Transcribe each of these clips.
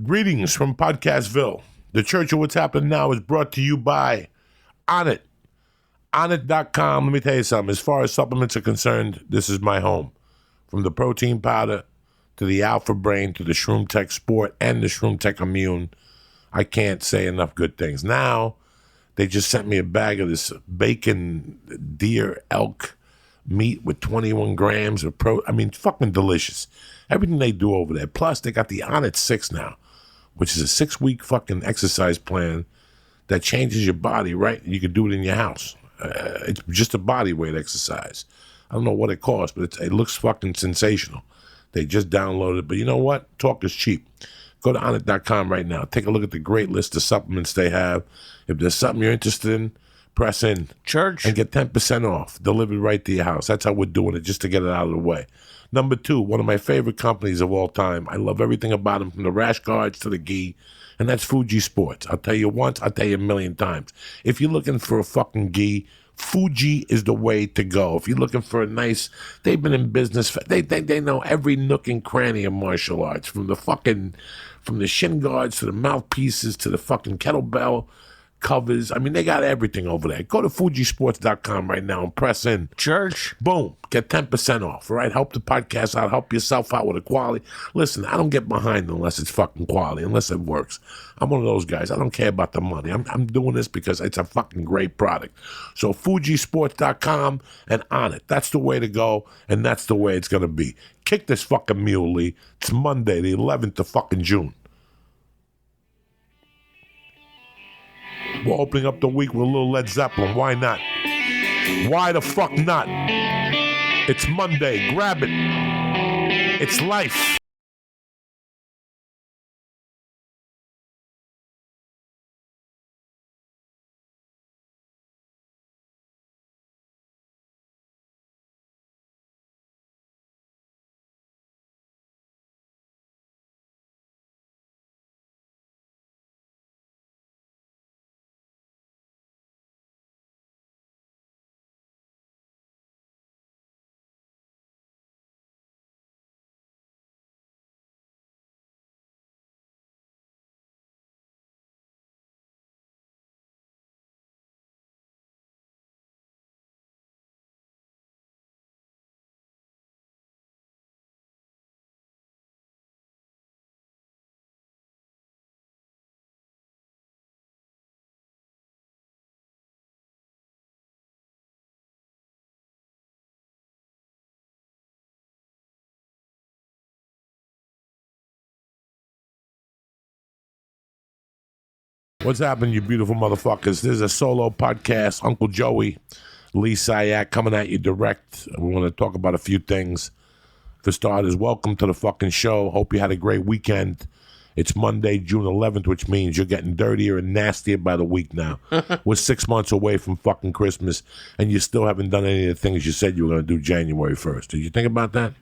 Greetings from Podcastville. The Church of What's Happening Now is brought to you by Onnit. Onnit.com. Let me tell you something. As far as supplements are concerned, this is my home. From the protein powder to the Alpha Brain to the Shroom Tech Sport and the Shroom Tech Immune. I can't say enough good things. Now, they just sent me a bag of this bacon deer elk meat with 21 grams of fucking delicious. Everything they do over there. Plus, they got the Onnit 6 now, which is a 6-week fucking exercise plan that changes your body, right? You can do it in your house. It's just a body weight exercise. I don't know what it costs, but it looks fucking sensational. They just downloaded it. But you know what? Talk is cheap. Go to Onnit.com right now. Take a look at the great list of supplements they have. If there's something you're interested in, press in. Church. And get 10% off. Delivered right to your house. That's how we're doing it, just to get it out of the way. Number 2, one of my favorite companies of all time. I love everything about them, from the rash guards to the gi, and that's Fuji Sports. I'll tell you once, I'll tell you a million times. If you're looking for a fucking gi, Fuji is the way to go. If you're looking for a nice, they've been in business, they know every nook and cranny of martial arts, from the shin guards to the mouthpieces to the fucking kettlebell covers. I mean, they got everything over there. Go to Fujisports.com right now and press in. Church. Boom. Get 10% off, all right? Help the podcast out. Help yourself out with the quality. Listen, I don't get behind unless it's fucking quality, unless it works. I'm one of those guys. I don't care about the money. I'm doing this because it's a fucking great product. So Fujisports.com and Onnit. That's the way to go, and that's the way it's going to be. Kick this fucking mule, Lee. It's Monday, the 11th of fucking June. We're opening up the week with a little Led Zeppelin. Why not? Why the fuck not? It's Monday. Grab it. It's life. What's happening, you beautiful motherfuckers? This is a solo podcast. Uncle Joey, Lee Syatt, coming at you direct. We want to talk about a few things. For starters, welcome to the fucking show. Hope you had a great weekend. It's Monday, June 11th, which means you're getting dirtier and nastier by the week now. We're 6 months away from fucking Christmas, and you still haven't done any of the things you said you were going to do January 1st. Did you think about that?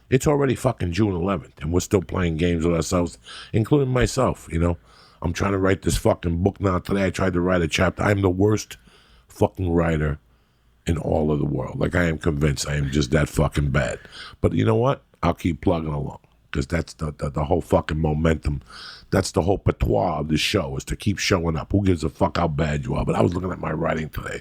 It's already fucking June 11th, and we're still playing games with ourselves, including myself, you know. I'm trying to write this fucking book now. Today I tried to write a chapter. I'm the worst fucking writer in all of the world. Like, I am convinced I am just that fucking bad. But you know what? I'll keep plugging along, because that's the whole fucking momentum. That's the whole patois of this show, is to keep showing up. Who gives a fuck how bad you are? But I was looking at my writing today.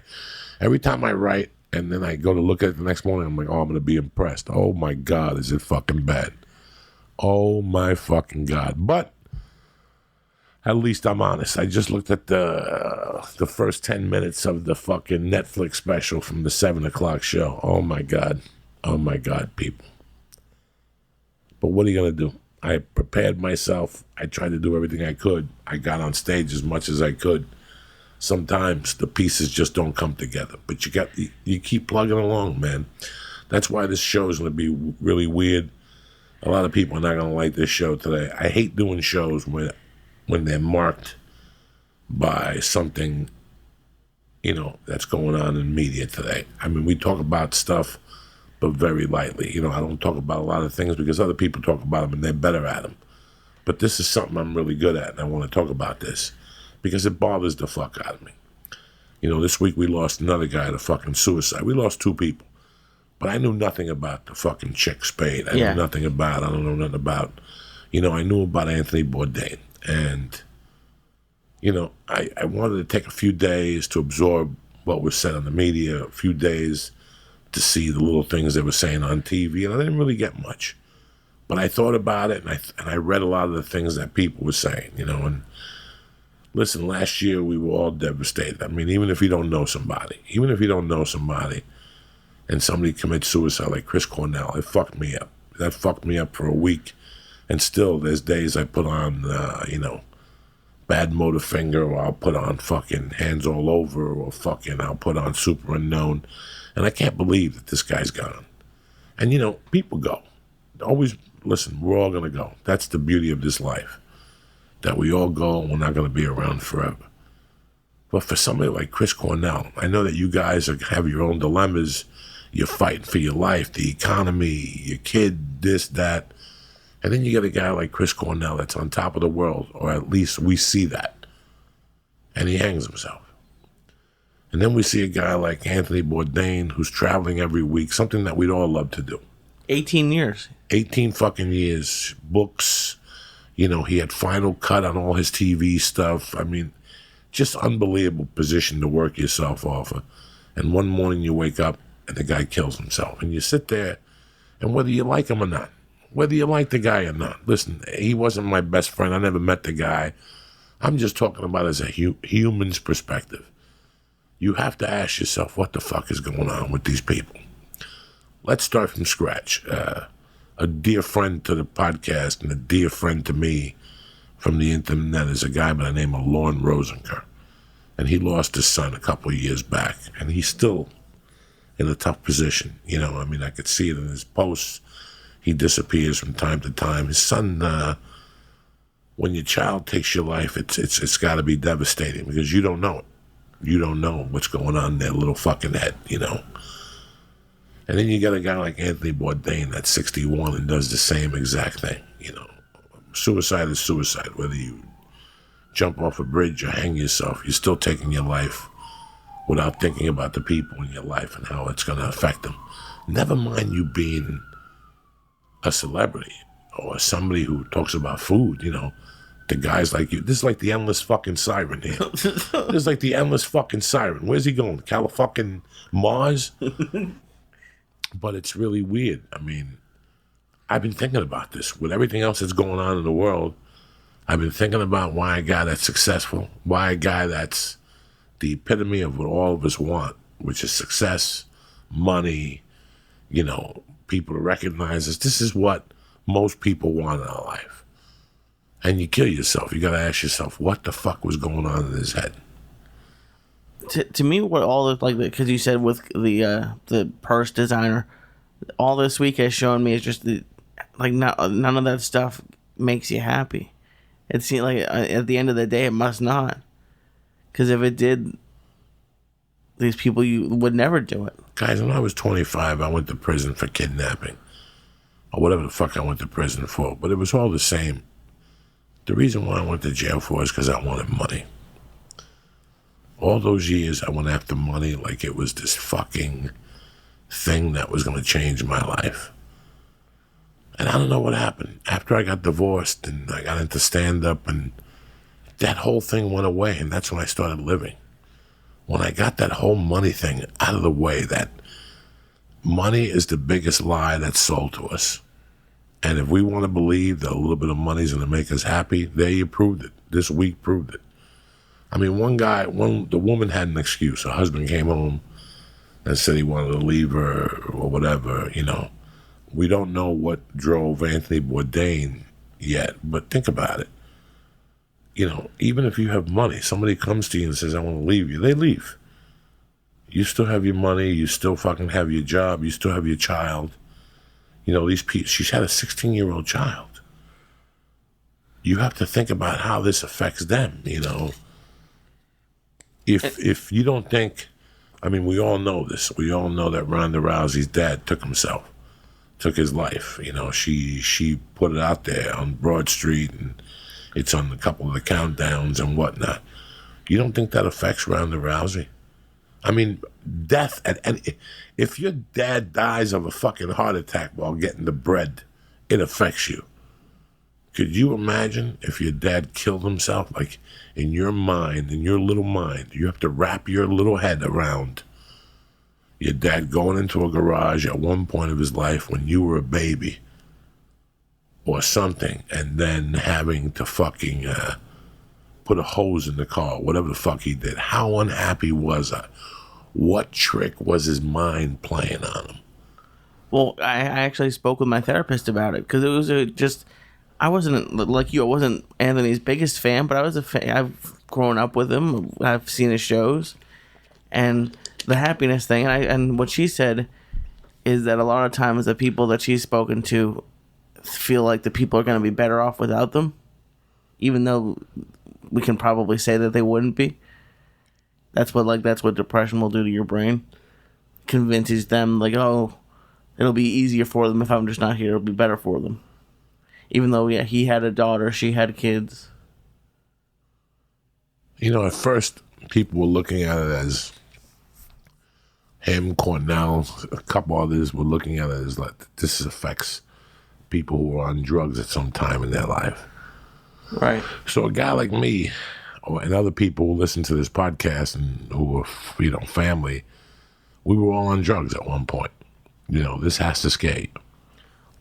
Every time I write and then I go to look at it the next morning, I'm like, oh, I'm going to be impressed. Oh, my God, is it fucking bad. Oh, my fucking God. But at least I'm honest. I just looked at the first 10 minutes of the fucking Netflix special from the 7 o'clock show. Oh, my God. Oh, my God, people. But what are you going to do? I prepared myself. I tried to do everything I could. I got on stage as much as I could. Sometimes the pieces just don't come together. But you keep plugging along, man. That's why this show is going to be really weird. A lot of people are not going to like this show today. I hate doing shows when they're marked by something, you know, that's going on in media today. I mean, we talk about stuff, but very lightly. You know, I don't talk about a lot of things because other people talk about them and they're better at them. But this is something I'm really good at, and I want to talk about this because it bothers the fuck out of me. You know, this week we lost another guy to fucking suicide. We lost 2 people. But I knew nothing about the fucking chick Spade. I don't know nothing about, I knew about Anthony Bourdain, and I wanted to take a few days to absorb what was said on the media, a few days to see the little things they were saying on TV, and I didn't really get much. But I thought about it, and I read a lot of the things that people were saying, and listen, last year we were all devastated. I mean, even if you don't know somebody, and somebody commits suicide like Chris Cornell, it fucked me up. That fucked me up for a week. And still, there's days I put on, Bad Motor Finger, or I'll put on fucking Hands All Over, or fucking I'll put on Super Unknown. And I can't believe that this guy's gone. And, people go. Always, listen, we're all going to go. That's the beauty of this life. That we all go and we're not going to be around forever. But for somebody like Chris Cornell, I know that you guys have your own dilemmas. You're fighting for your life, the economy, your kid, this, that. And then you get a guy like Chris Cornell that's on top of the world, or at least we see that. And he hangs himself. And then we see a guy like Anthony Bourdain who's traveling every week, something that we'd all love to do. 18 years. 18 fucking years. Books. He had Final Cut on all his TV stuff. I mean, just unbelievable position to work yourself off of. And one morning you wake up and the guy kills himself. And you sit there, and whether you like him or not, whether you like the guy or not, listen, he wasn't my best friend. I never met the guy. I'm just talking about as a human's perspective. You have to ask yourself, what the fuck is going on with these people? Let's start from scratch. A dear friend to the podcast and a dear friend to me from the internet is a guy by the name of Lorne Rosenker. And he lost his son a couple of years back. And he's still in a tough position. I could see it in his posts. He disappears from time to time. His son, when your child takes your life, it's got to be devastating because you don't know it. You don't know what's going on in their little fucking head, And then you got a guy like Anthony Bourdain that's 61 and does the same exact thing, Suicide is suicide. Whether you jump off a bridge or hang yourself, you're still taking your life without thinking about the people in your life and how it's going to affect them. Never mind you being a celebrity or somebody who talks about food, the guys like you. This is like the endless fucking siren here. This is like the endless fucking siren. Where's he going? Califucking Mars? But it's really weird. I mean, I've been thinking about this. With everything else that's going on in the world, I've been thinking about why a guy that's successful, why a guy that's the epitome of what all of us want, which is success, money, people to recognize us. This is what most people want in our life. And you kill yourself. You got to ask yourself, what the fuck was going on in his head? To me, what all the because you said with the purse designer, all this week has shown me is just none of that stuff makes you happy. It seems like at the end of the day, it must not, because if it did, these people you would never do it. Guys, when I was 25, I went to prison for kidnapping, or whatever the fuck I went to prison for. But it was all the same. The reason why I went to jail for is because I wanted money. All those years I went after money like it was this fucking thing that was going to change my life. And I don't know what happened. After I got divorced and I got into stand-up, and that whole thing went away, and that's when I started living. When I got that whole money thing out of the way, that money is the biggest lie that's sold to us. And if we want to believe that a little bit of money is going to make us happy, there you proved it. This week proved it. I mean, the woman had an excuse. Her husband came home and said he wanted to leave her or whatever, We don't know what drove Anthony Bourdain yet, but think about it. Even if you have money, somebody comes to you and says, I want to leave you, they leave. You still have your money, you still fucking have your job, you still have your child. These people, she's had a 16-year-old child. You have to think about how this affects them, If you don't think, we all know this. We all know that Ronda Rousey's dad took his life. She put it out there on Broad Street, and it's on a couple of the countdowns and whatnot. You don't think that affects Ronda Rousey? Death if your dad dies of a fucking heart attack while getting the bread, it affects you. Could you imagine if your dad killed himself? Like, in your mind, in your little mind, you have to wrap your little head around your dad going into a garage at one point of his life when you were a baby or something, and then having to fucking put a hose in the car, whatever the fuck he did. How unhappy was I? What trick was his mind playing on him? Well, I actually spoke with my therapist about it because it was just, I wasn't like you. I wasn't Anthony's biggest fan, but I was a fan. I've grown up with him. I've seen his shows, and the happiness thing. And what she said is that a lot of times the people that she's spoken to feel like the people are going to be better off without them, even though we can probably say that they wouldn't be. That's what depression will do to your brain. Convinces them like, oh, it'll be easier for them if I'm just not here. It'll be better for them. Even though, yeah, he had a daughter, she had kids. You know, at first, people were looking at it as him, Cornell, a couple others were looking at it as like, this affects people who are on drugs at some time in their life. Right. So a guy like me, and other people who listen to this podcast and who are, family, we were all on drugs at one point. This has to scare you.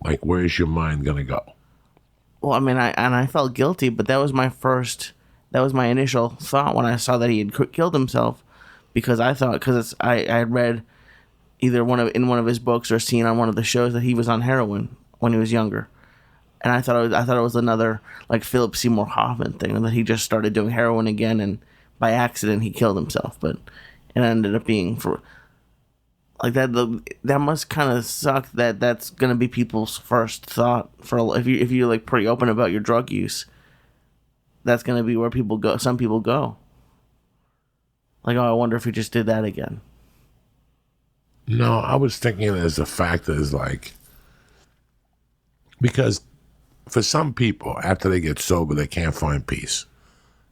Like, where's your mind going to go? Well, I mean, I felt guilty, but that was my initial thought when I saw that he had killed himself, because I had read either in one of his books or seen on one of the shows that he was on heroin when he was younger. And I thought it was another like Philip Seymour Hoffman thing, and that he just started doing heroin again, and by accident he killed himself. But it ended up being for like that. That must kind of suck. That's gonna be people's first thought for if you're like pretty open about your drug use. That's gonna be where people go. Some people go. Like, oh, I wonder if he just did that again. No, I was thinking as the fact is like, because for some people, after they get sober, they can't find peace.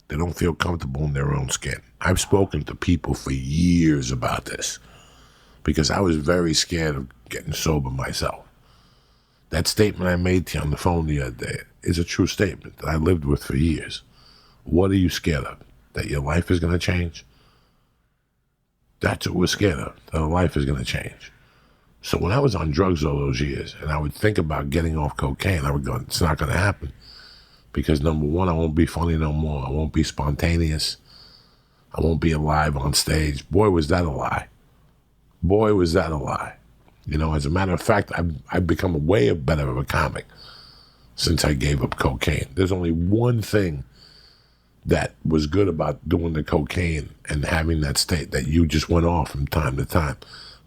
They don't feel comfortable in their own skin. I've spoken to people for years about this because I was very scared of getting sober myself. That statement I made to you on the phone the other day is a true statement that I lived with for years. What are you scared of? That your life is going to change? That's what we're scared of, that our life is going to change. So when I was on drugs all those years and I would think about getting off cocaine, I would go, it's not going to happen. Because number one, I won't be funny no more. I won't be spontaneous. I won't be alive on stage. Boy, was that a lie. Boy, was that a lie. As a matter of fact, I've become way better of a comic since I gave up cocaine. There's only one thing that was good about doing the cocaine and having that state that you just went off from time to time.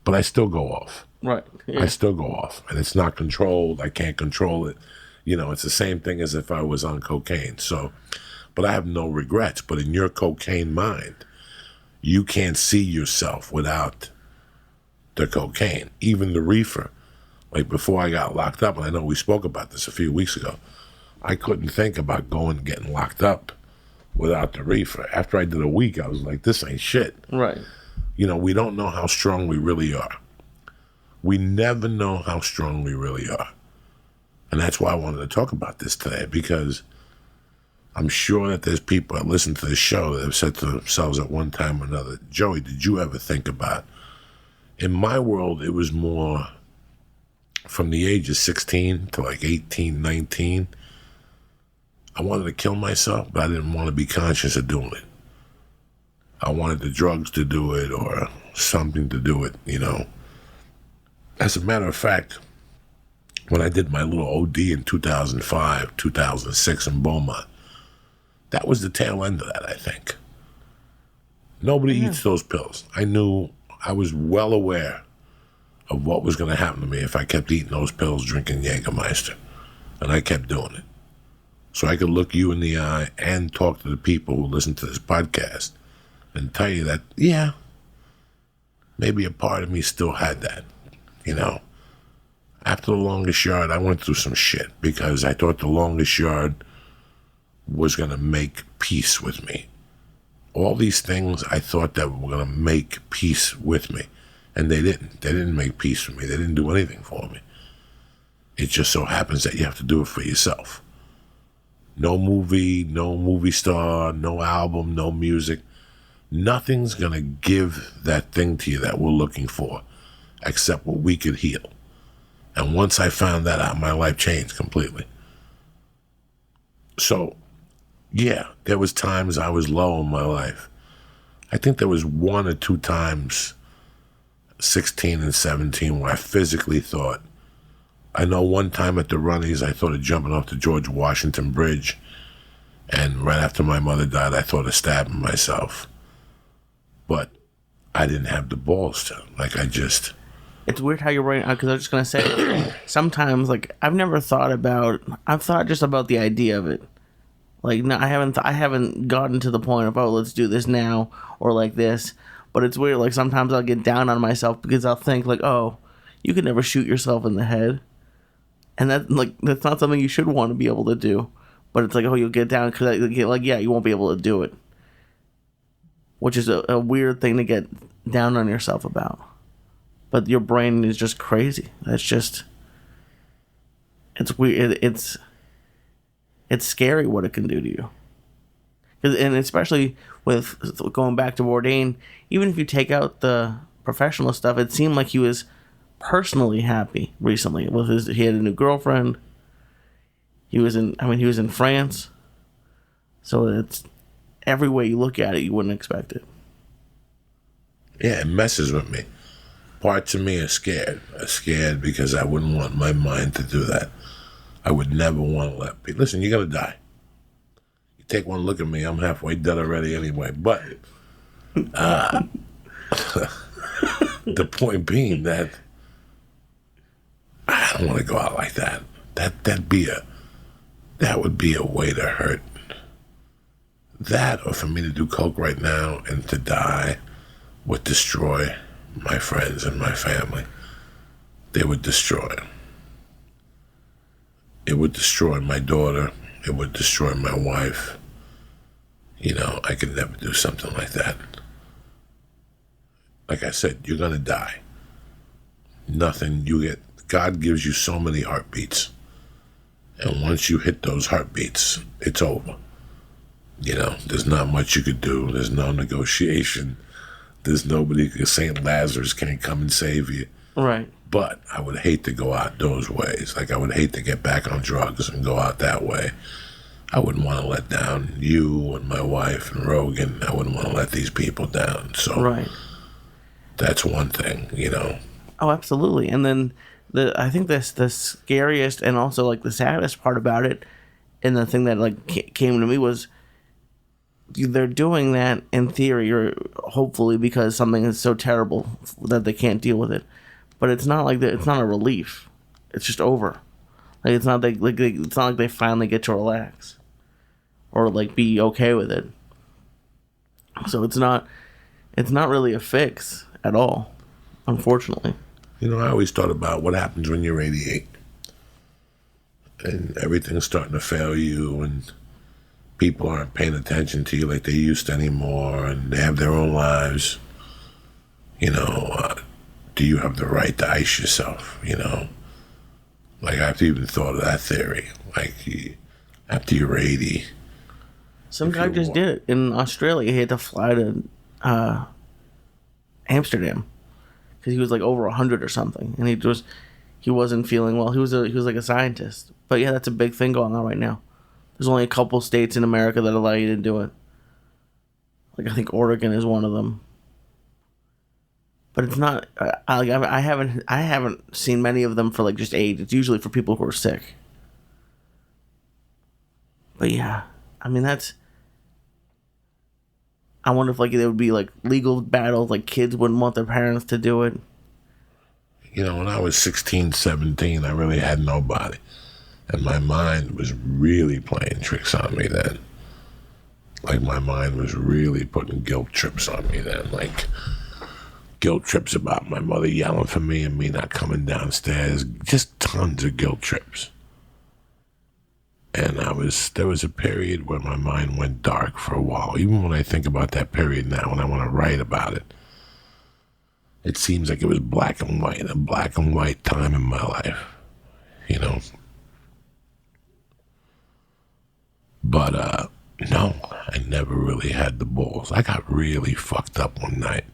But I still go off. Right. Yeah. I still go off. And it's not controlled. I can't control it. It's the same thing as if I was on cocaine. So, but I have no regrets. But in your cocaine mind, you can't see yourself without the cocaine, even the reefer. Like before I got locked up, and I know we spoke about this a few weeks ago, I couldn't think about going and getting locked up without the reefer. After I did a week, I was like, this ain't shit. Right. We don't know how strong we really are. We never know how strong we really are. And that's why I wanted to talk about this today, because I'm sure that there's people that listen to this show that have said to themselves at one time or another, Joey, did you ever think about, in my world, it was more from the age of 16 to like 18, 19. I wanted to kill myself, but I didn't want to be conscious of doing it. I wanted the drugs to do it or something to do it, As a matter of fact, when I did my little OD in 2005, 2006 in Beaumont, that was the tail end of that, I think. Nobody eats those pills. I was well aware of what was going to happen to me if I kept eating those pills, drinking Jägermeister. And I kept doing it. So I could look you in the eye and talk to the people who listen to this podcast and tell you that, yeah, maybe a part of me still had that, After the longest yard, I went through some shit because I thought the longest yard was going to make peace with me. All these things I thought that were going to make peace with me. And they didn't. They didn't make peace with me. They didn't do anything for me. It just so happens that you have to do it for yourself. No movie star, no album, no music. Nothing's going to give that thing to you that we're looking for except what we could heal. And once I found that out, my life changed completely. So, yeah, there was times I was low in my life. I think there was 1 or 2 times, 16 and 17, where I physically thought. I know one time at the Runnies, I thought of jumping off the George Washington Bridge. And right after my mother died, I thought of stabbing myself. But I didn't have the balls to. It's weird how you're right, because I was just going to say, sometimes, like, I've thought just about the idea of it. Like, no, I haven't gotten to the point of, oh, let's do this now, or like this. But it's weird, like, sometimes I'll get down on myself because I'll think, like, oh, you could never shoot yourself in the head. And that's not something you should want to be able to do. But it's like, oh, you'll get down because, like, yeah, you won't be able to do it. Which is a weird thing to get down on yourself about. But your brain is just crazy. It's weird. It's scary what it can do to you. And especially with going back to Bourdain, even if you take out the professional stuff, it seemed like he was personally happy recently. He had a new girlfriend. He was in France. So it's every way you look at it, you wouldn't expect it. Yeah, it messes with me. Parts of me are scared. I'm scared because I wouldn't want my mind to do that. I would never want to let people... Listen, you're going to die. You take one look at me, I'm halfway dead already anyway. But the point being that I don't want to go out like that. That would be a way to hurt. That, or for me to do coke right now and to die, would destroy my friends and my family. They would destroy. It would destroy my daughter. It would destroy my wife. I could never do something like that. Like I said, you're going to die. God gives you so many heartbeats. And once you hit those heartbeats, it's over. There's not much you could do. There's no negotiation. There's nobody, St. Lazarus can't come and save you. Right. But I would hate to go out those ways. Like, I would hate to get back on drugs and go out that way. I wouldn't want to let down you and my wife and Rogan. I wouldn't want to let these people down. So right. That's one thing, Oh, absolutely. And then I think the scariest and also, like, the saddest part about it, and the thing that, like, came to me was, they're doing that in theory, or hopefully because something is so terrible that they can't deal with it. But it's not like it's not a relief. It's just over. Like, it's not it's not like they finally get to relax or, like, be okay with it. So it's not really a fix at all, unfortunately. I always thought about what happens when you're 88 and everything's starting to fail you, and people aren't paying attention to you like they used to anymore, and they have their own lives. Do you have the right to ice yourself? Like, I've even thought of that theory. Like, after you're 80. Some guy just did it in Australia. He had to fly to Amsterdam because he was like over 100 or something, and he wasn't feeling well. He was like a scientist. But yeah, that's a big thing going on right now. There's only a couple states in America that allow you to do it. Like, I think Oregon is one of them. But it's not. I haven't seen many of them for, like, just age. It's usually for people who are sick. But yeah, I mean, I wonder if, like, there would be, like, legal battles, like kids wouldn't want their parents to do it. When I was 16, 17, I really had nobody. And my mind was really playing tricks on me then. Like, my mind was really putting guilt trips on me then. Like, guilt trips about my mother yelling for me and me not coming downstairs. Just tons of guilt trips. And there was a period where my mind went dark for a while. Even when I think about that period now, when I want to write about it, it seems like it was black and white, a black and white time in my life. But no, I never really had the balls. I got really fucked up one night.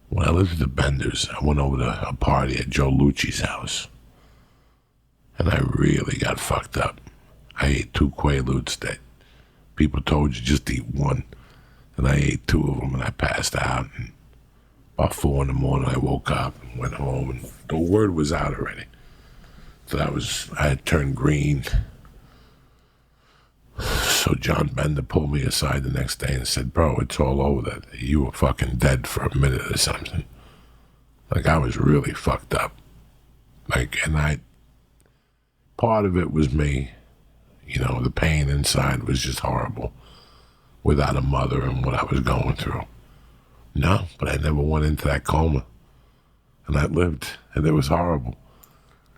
When I lived at the Benders, I went over to a party at Joe Lucci's house. And I really got fucked up. I ate 2 Quaaludes that people told you just eat one. And I ate 2 of them and I passed out. And about 4 in the morning I woke up and went home and the word was out already. So I had turned green. So John Bender pulled me aside the next day and said, bro, it's all over. That you were fucking dead for a minute or something. Like, I was really fucked up. Like, and part of it was me. You know, the pain inside was just horrible. Without a mother and what I was going through. No, but I never went into that coma. And I lived, and it was horrible.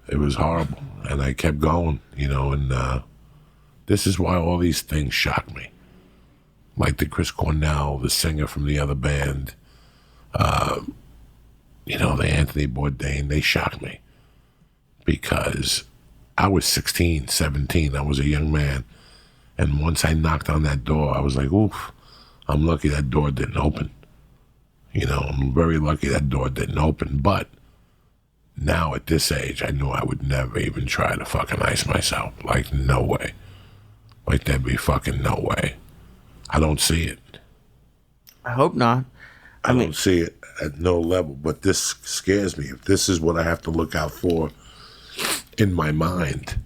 It was horrible. And I kept going, you know, and this is why all these things shock me. Like the Chris Cornell, the singer from the other band, you know, the Anthony Bourdain, they shock me. Because I was 16, 17, I was a young man. And once I knocked on that door, I was like, oof, I'm lucky that door didn't open. You know, I'm very lucky that door didn't open. But now at this age, I knew I would never even try to fucking ice myself. Like, no way. Like, there'd be fucking no way. I don't see it. I hope not. I don't see it at no level. But this scares me. If this is what I have to look out for in my mind,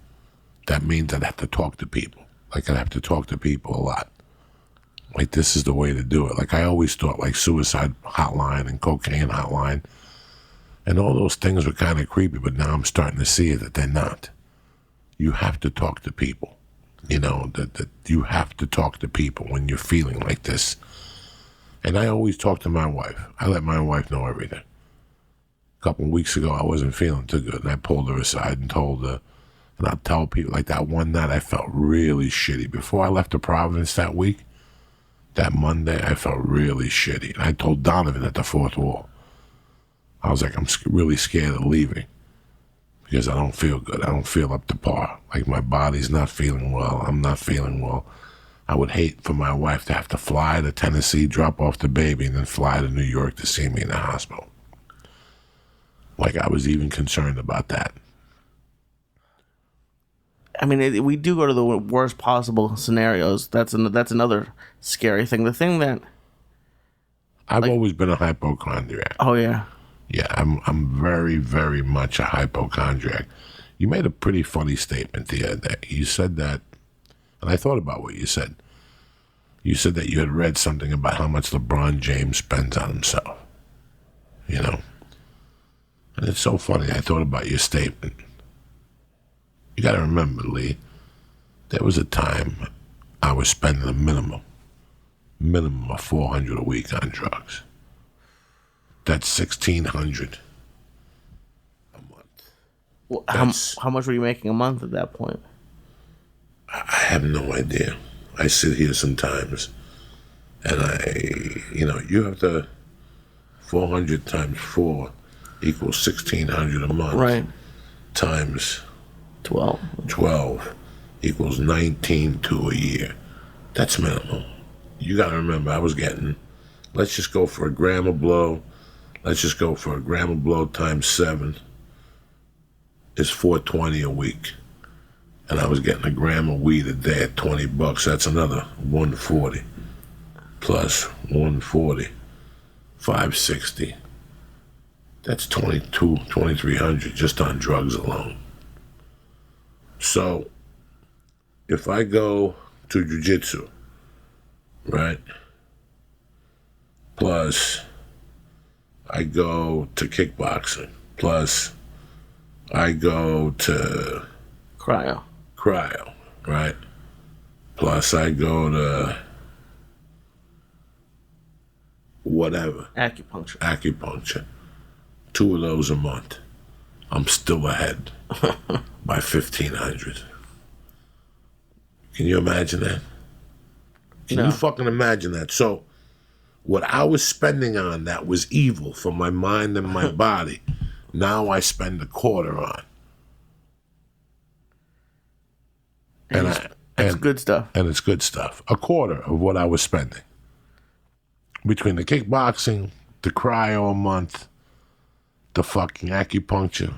that means I'd have to talk to people. Like, I'd have to talk to people a lot. Like, this is the way to do it. Like, I always thought, like, suicide hotline and cocaine hotline and all those things were kind of creepy, but now I'm starting to see that they're not. You have to talk to people. You know, that you have to talk to people when you're feeling like this. And I always talk to my wife. I let my wife know everything. A couple of weeks ago, I wasn't feeling too good, and I pulled her aside and told her, and I'll tell people, like that one night, I felt really shitty. Before I left to Providence that week, that Monday, I felt really shitty. And I told Donovan at the fourth wall, I was like, I'm really scared of leaving because I don't feel good. I don't feel up to par. Like, my body's not feeling well. I'm not feeling well. I would hate for my wife to have to fly to Tennessee, drop off the baby, and then fly to New York to see me in the hospital. Like, I was even concerned about that. I mean, we do go to the worst possible scenarios. That's another scary thing. The thing that I've always been a hypochondriac. Oh yeah. Yeah, I'm very, very much a hypochondriac. You made a pretty funny statement the other day. You said that, and I thought about what you said. You said that you had read something about how much LeBron James spends on himself. You know? And it's so funny. I thought about your statement. You got to remember, Lee, there was a time I was spending a minimum of $400 a week on drugs. That's $1,600 a month. Well, how much were you making a month at that point? I have no idea. I sit here sometimes, and you have to 400 times 4 equals $1,600 a month. Right. Times 12 equals 19.2 a year. That's minimal. You got to remember, I was getting, let's just go for a gram of blow. Let's just go for a gram of blow times 7 is $4.20 a week. And I was getting a gram of weed a day at $20. That's another $140 plus $140, $560. That's $2,300 just on drugs alone. So, if I go to jiu-jitsu, right, plus I go to kickboxing, plus I go to cryo, right, plus I go to whatever, acupuncture, 2 of those a month, I'm still ahead by $1,500. Can you imagine that? Can you fucking imagine that? So, what I was spending on that was evil for my mind and my body, now I spend a quarter on. And It's good stuff. And it's good stuff. A quarter of what I was spending. Between the kickboxing, the cryo a month, the fucking acupuncture.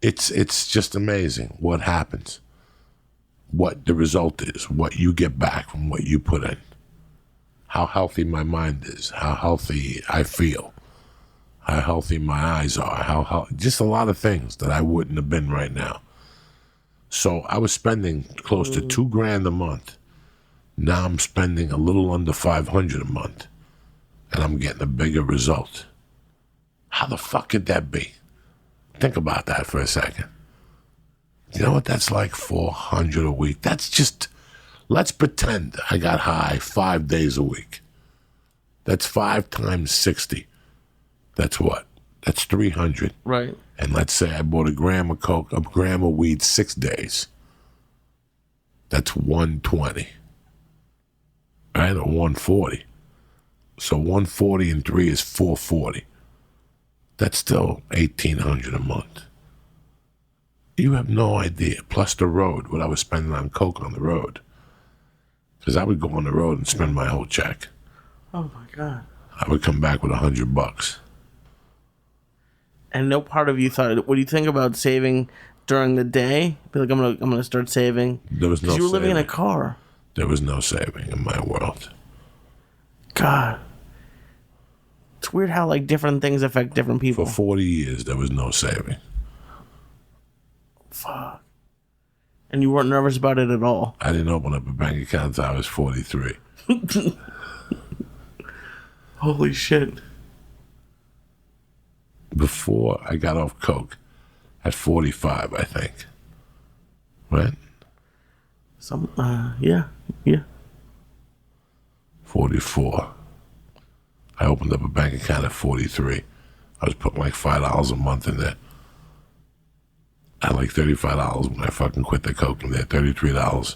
It's just amazing what happens. What the result is. What you get back from what you put in. How healthy my mind is. How healthy I feel. How healthy my eyes are. Just a lot of things that I wouldn't have been right now. So I was spending close to $2,000 a month. Now I'm spending a little under $500 a month. And I'm getting a bigger result. How the fuck could that be? Think about that for a second. You know what that's like? $400 a week. That's just, let's pretend I got high 5 days a week. That's 5 times 60. That's what? That's 300. Right. And let's say I bought a gram of coke, a gram of weed 6 days. That's 120. Right? Or 140. So 140 and 3 is 440. That's still $1,800 a month. You have no idea. Plus the road, what I was spending on coke on the road. Because I would go on the road and spend my whole check. Oh my God. I would come back with $100. And no part of you thought, what do you think about saving during the day? Be like, I'm gonna start saving. There was no saving. You were living in a car. There was no saving in my world. God. It's weird how like different things affect different people. For 40 years, there was no saving. Fuck. And you weren't nervous about it at all? I didn't open up a bank account until I was 43. Holy shit. Before I got off coke, at 45, I think. Right? Yeah. 44. I opened up a bank account at 43. I was putting like $5 a month in there. I had like $35 when I fucking quit the coke in there. $33.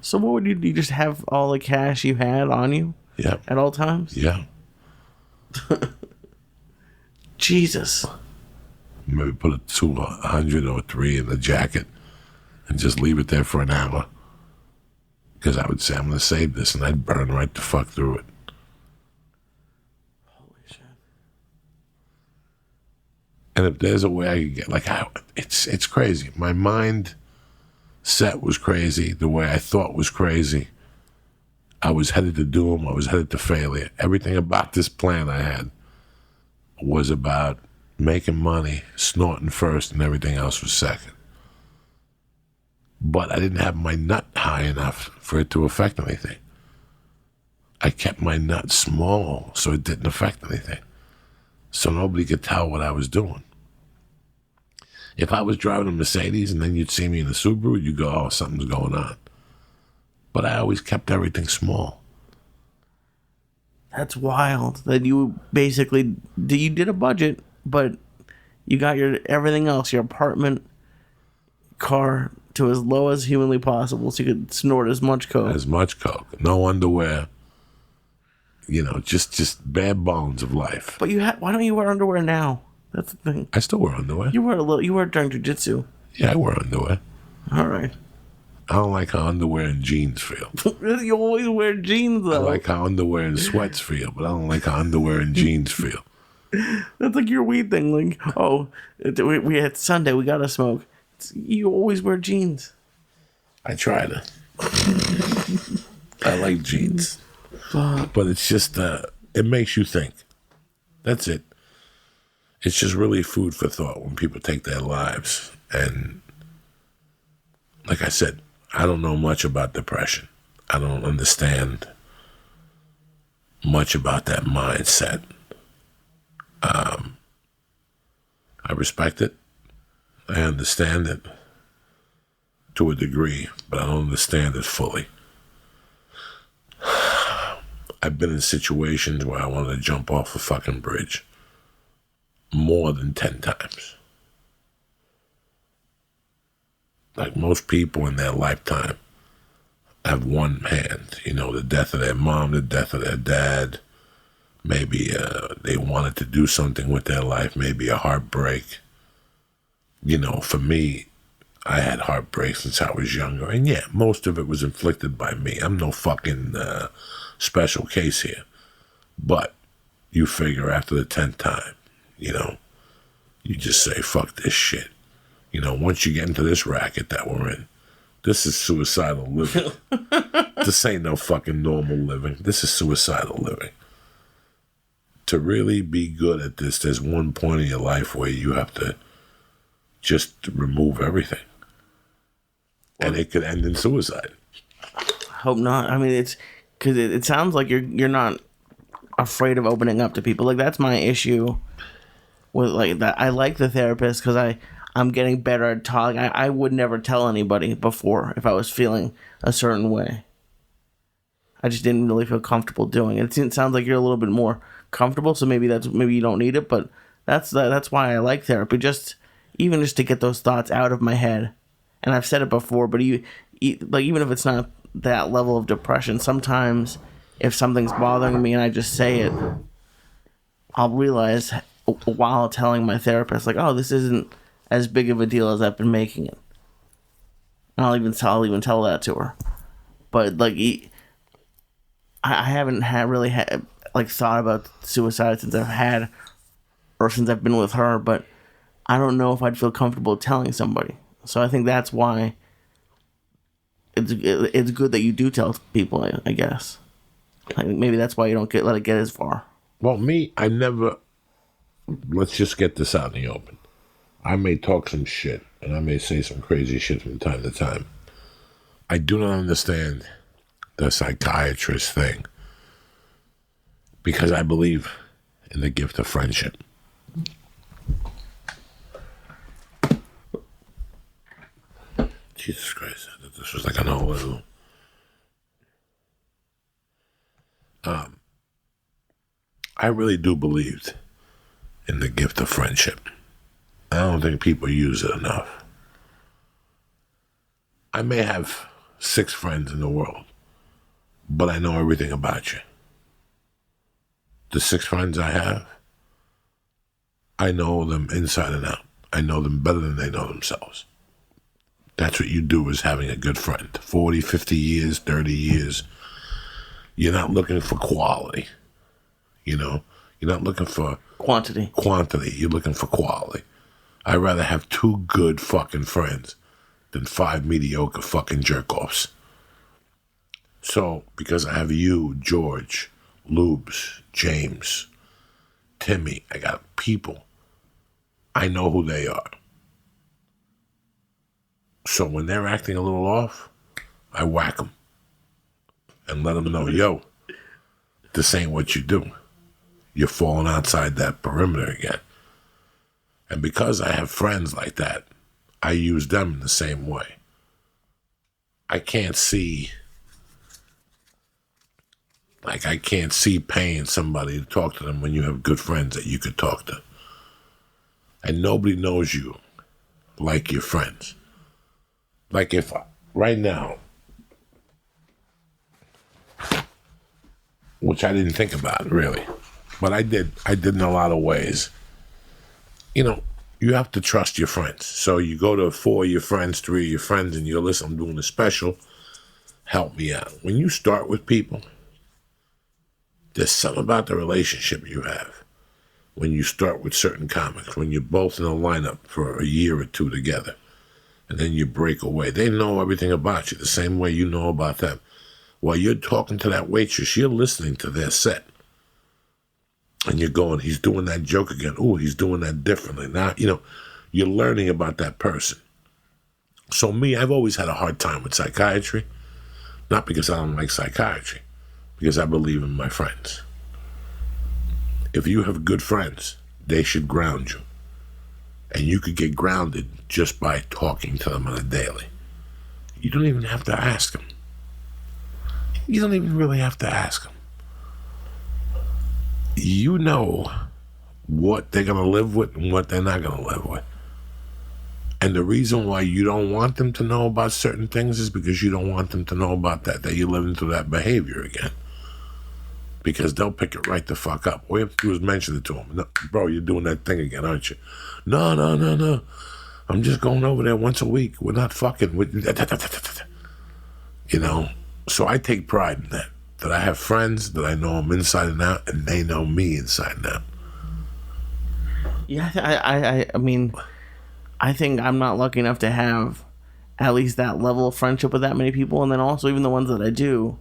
So what would you do? You just have all the cash you had on you? Yeah. At all times? Yeah. Jesus. Maybe put a 200 or 3 in the jacket and just leave it there for an hour. Because I would say, I'm going to save this, and I'd burn right the fuck through it. Holy shit. And if there's a way I could get, like, it's crazy. My mind set was crazy. The way I thought was crazy. I was headed to doom. I was headed to failure. Everything about this plan I had was about making money, snorting first, and everything else was second. But I didn't have my nut high enough for it to affect anything. I kept my nut small so it didn't affect anything. So nobody could tell what I was doing. If I was driving a Mercedes and then you'd see me in a Subaru, you'd go, oh, something's going on. But I always kept everything small. That's wild that you basically you did a budget, but you got your everything else, your apartment, car, to as low as humanly possible so you could snort as much coke. As much coke. No underwear. You know, just bare bones of life. But why don't you wear underwear now? That's the thing. I still wear underwear. You wear it during jiu-jitsu. Yeah, I wear underwear. All right. I don't like how underwear and jeans feel. You always wear jeans, though. I like how underwear and sweats feel, but I don't like how underwear and jeans feel. That's like your weed thing. Like, oh, we had Sunday, we gotta smoke. You always wear jeans. I try to. I like jeans. But it's just, it makes you think. That's it. It's just really food for thought when people take their lives. And like I said, I don't know much about depression. I don't understand much about that mindset. I respect it. I understand it to a degree, but I don't understand it fully. I've been in situations where I wanted to jump off a fucking bridge more than 10 times. Like most people in their lifetime have one hand, you know, the death of their mom, the death of their dad. Maybe they wanted to do something with their life, maybe a heartbreak. You know, for me, I had heartbreak since I was younger. And yeah, most of it was inflicted by me. I'm no fucking special case here. But you figure after the 10th time, you just say, fuck this shit. Once you get into this racket that we're in, this is suicidal living. This ain't no fucking normal living. This is suicidal living. To really be good at this, there's one point in your life where you have to just remove everything. And it could end in suicide. I hope not. I mean, it's because it sounds like you're not afraid of opening up to people. Like, that's my issue with, like, that. I like the therapist because I'm getting better at talking. I would never tell anybody before if I was feeling a certain way. I just didn't really feel comfortable doing it. It sounds like you're a little bit more comfortable, so maybe you don't need it, but that's why I like therapy. Even just to get those thoughts out of my head. And I've said it before, but even if it's not that level of depression, sometimes if something's bothering me and I just say it, I'll realize while telling my therapist, like, oh, this isn't as big of a deal as I've been making it. And I'll even tell that to her. But like, I haven't really thought about suicide since I've been with her, but I don't know if I'd feel comfortable telling somebody. So I think that's why it's good that you do tell people, I guess. Like, maybe that's why you don't let it get as far. Well, I never... Let's just get this out in the open. I may talk some shit, and I may say some crazy shit from time to time. I do not understand the psychiatrist thing because I believe in the gift of friendship. Jesus Christ, I thought this was like an whole little... I really do believe in the gift of friendship. I don't think people use it enough. I may have 6 friends in the world, but I know everything about you. The 6 friends I have, I know them inside and out. I know them better than they know themselves. That's what you do as having a good friend. 40, 50 years, 30 years. You're not looking for quality. You're not looking for... Quantity. You're looking for quality. I'd rather have 2 good fucking friends than 5 mediocre fucking jerk-offs. So, because I have you, George, Lubes, James, Timmy, I got people. I know who they are. So when they're acting a little off, I whack them and let them know, yo, this ain't what you do. You're falling outside that perimeter again. And because I have friends like that, I use them in the same way. I can't see paying somebody to talk to them when you have good friends that you could talk to. And nobody knows you like your friends. Like if right now, which I didn't think about really, but I did in a lot of ways. You have to trust your friends. So you go to 4 of your friends, 3 of your friends, and you listen, I'm doing a special, help me out. When you start with people, there's something about the relationship you have. When you start with certain comics, when you're both in a lineup for a year or 2 together, and then you break away. They know everything about you the same way you know about them. While you're talking to that waitress, you're listening to their set. And you're going, he's doing that joke again. Oh, he's doing that differently. Now, you're learning about that person. So me, I've always had a hard time with psychiatry. Not because I don't like psychiatry. Because I believe in my friends. If you have good friends, they should ground you. And you could get grounded just by talking to them on a daily. You don't even have to ask them. You don't even really have to ask them. You know what they're going to live with and what they're not going to live with. And the reason why you don't want them to know about certain things is because you don't want them to know about that you're living through that behavior again. Because they'll pick it right the fuck up. All you have to do is mention it to them. No, bro, you're doing that thing again, aren't you? No. I'm just going over there once a week. We're not fucking. You know? So I take pride in that. That I have friends, that I know them inside and out, and they know me inside and out. Yeah, I mean, I think I'm not lucky enough to have at least that level of friendship with that many people, and then also even the ones that I do,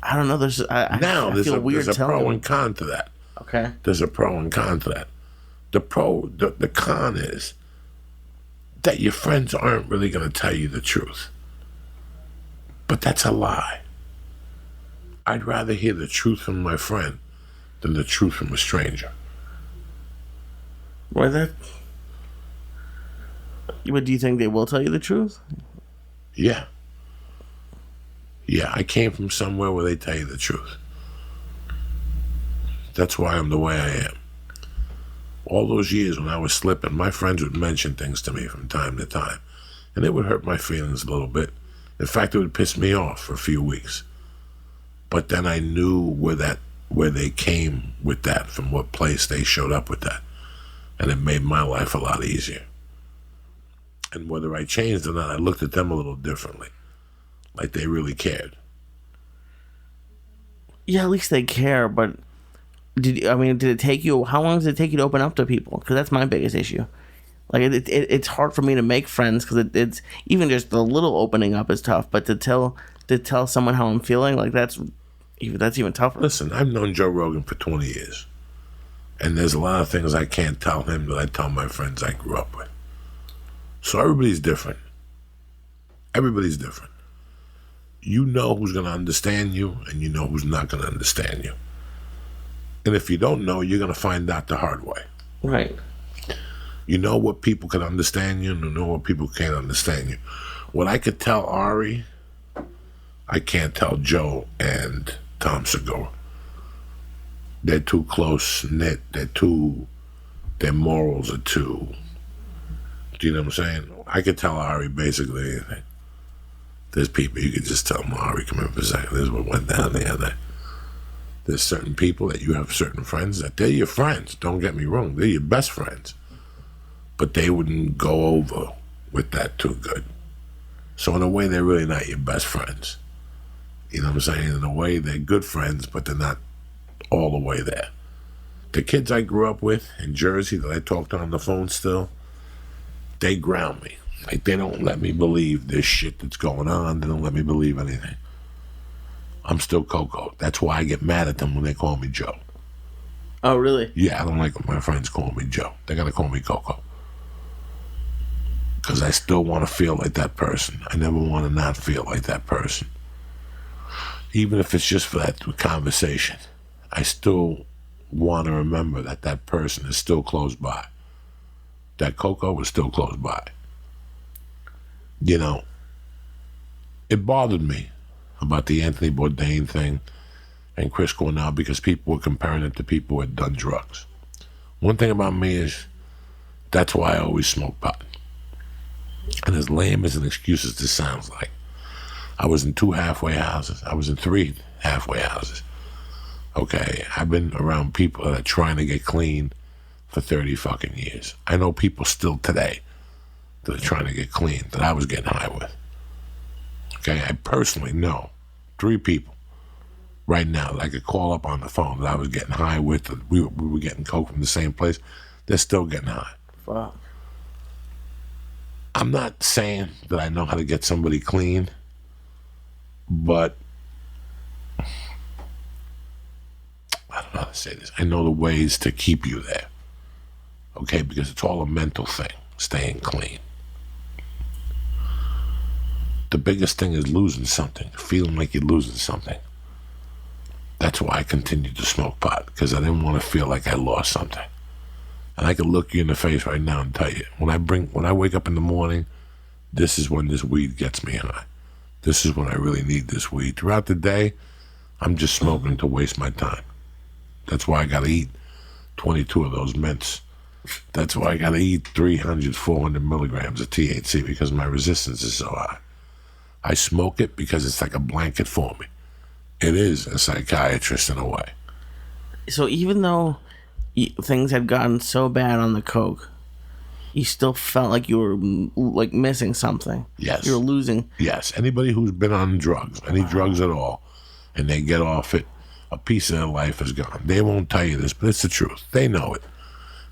I don't know. There's I feel weird there's a pro them. and con to that. Okay. There's a pro and con to that. The con is that your friends aren't really going to tell you the truth, but that's a lie. I'd rather hear the truth from my friend than the truth from a stranger. Why that? But do you think they will tell you the truth? Yeah. Yeah, I came from somewhere where they tell you the truth. That's why I'm the way I am. All those years when I was slipping, my friends would mention things to me from time to time, and it would hurt my feelings a little bit. In fact, it would piss me off for a few weeks. But then I knew where they came with that, from what place they showed up with that. And it made my life a lot easier. And whether I changed or not, I looked at them a little differently. Like they really cared. Yeah, at least they care, but did it take you, how long does it take you to open up to people? Because that's my biggest issue. Like, it's hard for me to make friends, because it's, even just the little opening up is tough, but to tell someone how I'm feeling, like, that's even tougher. Listen, I've known Joe Rogan for 20 years. And there's a lot of things I can't tell him that I tell my friends I grew up with. So everybody's different. Everybody's different. You know who's going to understand you, and you know who's not going to understand you. And if you don't know, you're going to find out the hard way. Right. You know what people can understand you, and you know what people can't understand you. What I could tell Ari, I can't tell Joe and Tom Segura. They're too close-knit. Their morals are too... Do you know what I'm saying? I could tell Ari basically anything. There's people you could just tell them, Ari, come here for a second. This is what went down the other day. There's certain people that you have certain friends that they're your friends. Don't get me wrong. They're your best friends. But they wouldn't go over with that too good. So in a way, they're really not your best friends. You know what I'm saying? In a way, they're good friends, but they're not all the way there. The kids I grew up with in Jersey that I talk to on the phone still, they ground me. Like, they don't let me believe this shit that's going on. They don't let me believe anything. I'm still Coco. That's why I get mad at them when they call me Joe. Oh, really? Yeah, I don't like when my friends call me Joe. They gotta call me Coco. Because I still want to feel like that person. I never want to not feel like that person. Even if it's just for that conversation, I still want to remember that that person is still close by. That Coco is still close by. You know, it bothered me about the Anthony Bourdain thing and Chris Cornell, because people were comparing it to people who had done drugs. One thing about me is that's why I always smoke pot. And as lame as an excuse as this sounds like, I was in 2 halfway houses. I was in 3 halfway houses. Okay, I've been around people that are trying to get clean for 30 fucking years. I know people still today that are trying to get clean that I was getting high with. Okay, I personally know 3 people right now that I could call up on the phone that I was getting high with. That we were getting coke from the same place. They're still getting high. Fuck. I'm not saying that I know how to get somebody clean, but I don't know how to say this. I know the ways to keep you there. Okay, because it's all a mental thing, staying clean. The biggest thing is losing something, feeling like you're losing something. That's why I continued to smoke pot, because I didn't want to feel like I lost something. And I can look you in the face right now and tell you, when I wake up in the morning, this is when this weed gets me high. This is when I really need this weed. Throughout the day, I'm just smoking to waste my time. That's why I got to eat 22 of those mints. That's why I got to eat 300, 400 milligrams of THC, because my resistance is so high. I smoke it because it's like a blanket for me. It is a psychiatrist in a way. So even though things had gotten so bad on the coke, you still felt like you were like missing something. Yes. You were losing. Yes. Anybody who's been on drugs, any drugs at all, and they get off it, a piece of their life is gone. They won't tell you this, but it's the truth. They know it.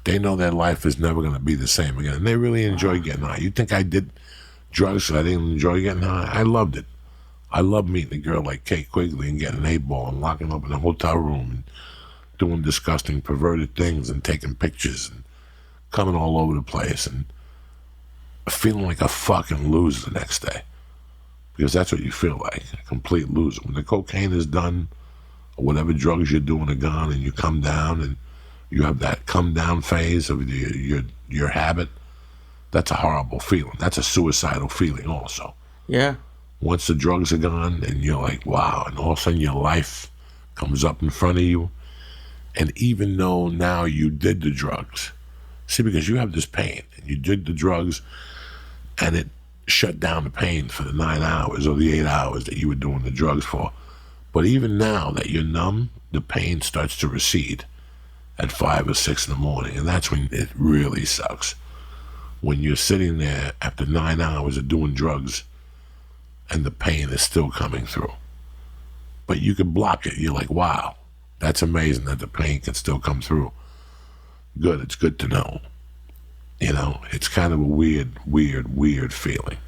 They know their life is never going to be the same again. And they really enjoy getting high. You think I did drugs so I didn't enjoy getting high? I loved it. I loved meeting a girl like Kate Quigley and getting an 8-ball and locking up in a hotel room and doing disgusting, perverted things and taking pictures and coming all over the place and feeling like a fucking loser the next day. Because that's what you feel like, a complete loser. When the cocaine is done, or whatever drugs you're doing are gone, and you come down and you have that come down phase of your habit, that's a horrible feeling. That's a suicidal feeling also. Yeah. Once the drugs are gone and you're like, wow, and all of a sudden your life comes up in front of you, and even though now you did the drugs, see, because you have this pain, and you did the drugs, and it shut down the pain for the 9 hours or the 8 hours that you were doing the drugs for. But even now that you're numb, the pain starts to recede at 5 or 6 in the morning, and that's when it really sucks. When you're sitting there after 9 hours of doing drugs, and the pain is still coming through. But you can block it. You're like, wow, that's amazing that the pain can still come through. Good, it's good to know. You know, it's kind of a weird feeling.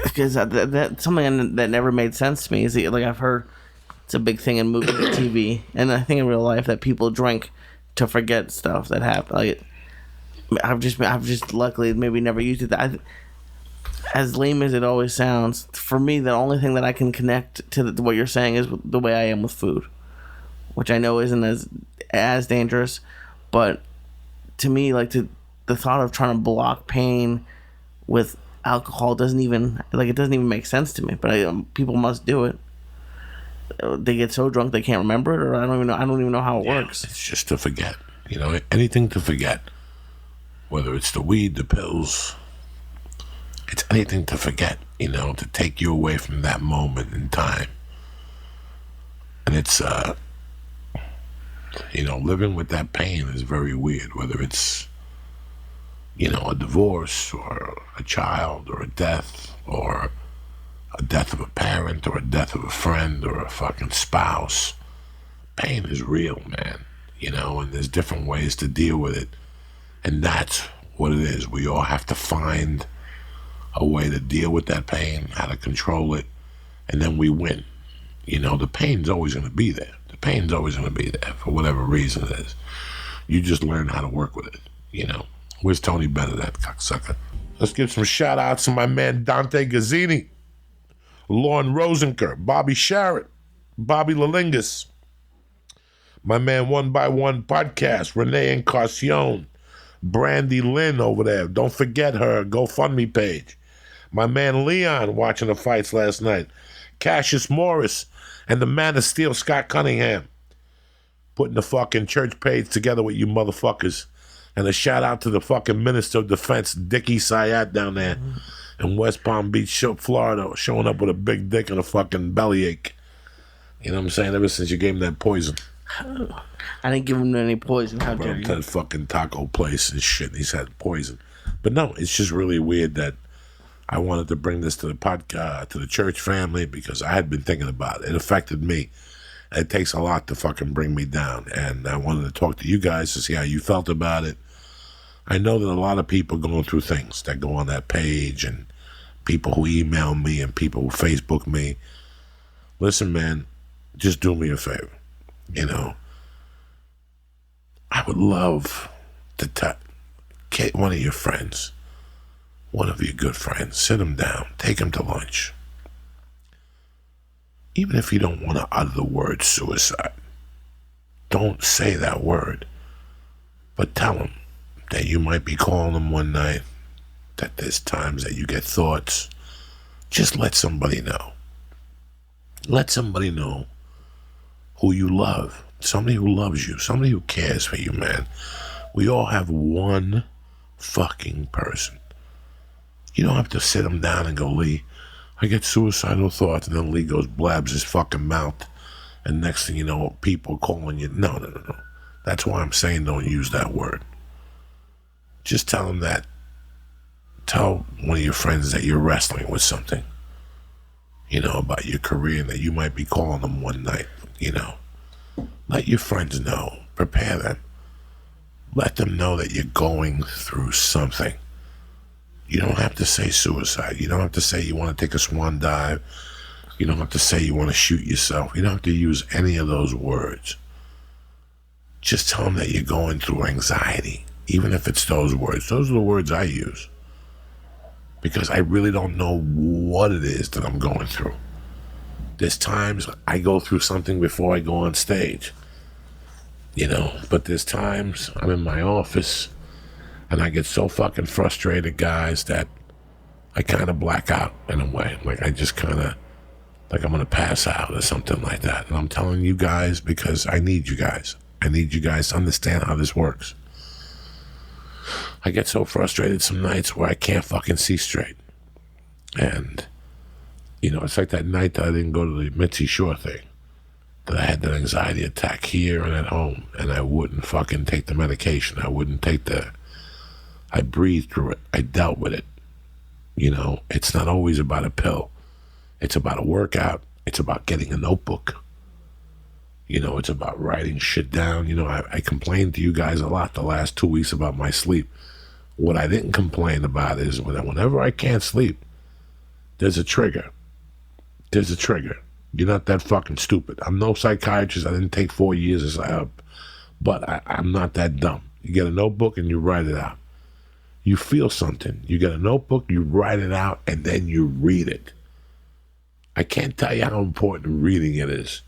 Because that's something that never made sense to me. Is like I've heard it's a big thing in movies and TV, and I think in real life that people drink to forget stuff that happened. Like I've just luckily maybe never used it. As lame as it always sounds, for me, the only thing that I can connect to what you're saying is the way I am with food, which I know isn't as dangerous, but to me, like the thought of trying to block pain with alcohol doesn't even make sense to me. But people must do it. They get so drunk they can't remember it, or I don't even know how it works. It's just to forget. You know, anything to forget. Whether it's the weed, the pills. It's anything to forget, you know, to take you away from that moment in time. And it's, you know, living with that pain is very weird, whether it's, you know, a divorce or a child or a death or a death of a parent or a death of a friend or a fucking spouse. Pain is real, man, you know, and there's different ways to deal with it. And that's what it is. We all have to find a way to deal with that pain, how to control it, and then we win. You know, the pain's always going to be there. The pain's always going to be there for whatever reason it is. You just learn how to work with it, you know. Where's Tony Bennett, that cocksucker? Let's give some shout-outs to my man Dante Gazzini, Lauren Rosenker, Bobby Sharrett, Bobby Lalingus, my man One by One Podcast, Renee Encarcion, Brandy Lynn over there. Don't forget her GoFundMe page. My man Leon watching the fights last night. Cassius Morris and the Man of Steel, Scott Cunningham, putting the fucking church page together with you motherfuckers. And a shout out to the fucking Minister of Defense, Lee Syatt, down there in West Palm Beach, Florida, showing up with a big dick and a fucking bellyache. You know what I'm saying? Ever since you gave him that poison. I didn't give him any poison. How dare you? That fucking taco place and shit. And he's had poison. But no, it's just really weird that I wanted to bring this to the podcast, to the church family, because I had been thinking about it. It affected me. It takes a lot to fucking bring me down. And I wanted to talk to you guys to see how you felt about it. I know that a lot of people going through things that go on that page, and people who email me and people who Facebook me. Listen, man, just do me a favor. You know, I would love to get one of your friends, one of your good friends, sit him down, take him to lunch. Even if you don't want to utter the word suicide, don't say that word, but tell him that you might be calling him one night, that there's times that you get thoughts. Just let somebody know. Let somebody know who you love, somebody who loves you, somebody who cares for you, man. We all have one fucking person. You don't have to sit him down and go, Lee, I get suicidal thoughts, and then Lee goes, blabs his fucking mouth, and next thing you know, people calling you. No. That's why I'm saying don't use that word. just tell them that. Tell one of your friends that you're wrestling with something, about your career, and that you might be calling them one night, Let your friends know. Prepare them. Let them know that you're going through something. You don't have to say suicide. You don't have to say you want to take a swan dive. You don't have to say you want to shoot yourself. You don't have to use any of those words. Just tell them that you're going through anxiety, even if it's those words. Those are the words I use. Because I really don't know what it is that I'm going through. There's times I go through something before I go on stage, but there's times I'm in my office and I get so fucking frustrated, guys, that I kind of black out in a way. Like I just kind of, like I'm going to pass out or something like that. And I'm telling you guys because I need you guys. I need you guys to understand how this works. I get so frustrated some nights where I can't fucking see straight. And, it's like that night that I didn't go to the Mitzi Shore thing. That I had that anxiety attack here and at home. And I wouldn't fucking take the medication. I breathed through it. I dealt with it. It's not always about a pill. It's about a workout. It's about getting a notebook. It's about writing shit down. I complained to you guys a lot the last 2 weeks about my sleep. What I didn't complain about is whenever I can't sleep, there's a trigger. There's a trigger. You're not that fucking stupid. I'm no psychiatrist. I didn't take 4 years, but I'm not that dumb. You get a notebook and you write it out. You feel something. You get a notebook, you write it out, and then you read it. I can't tell you how important reading it is.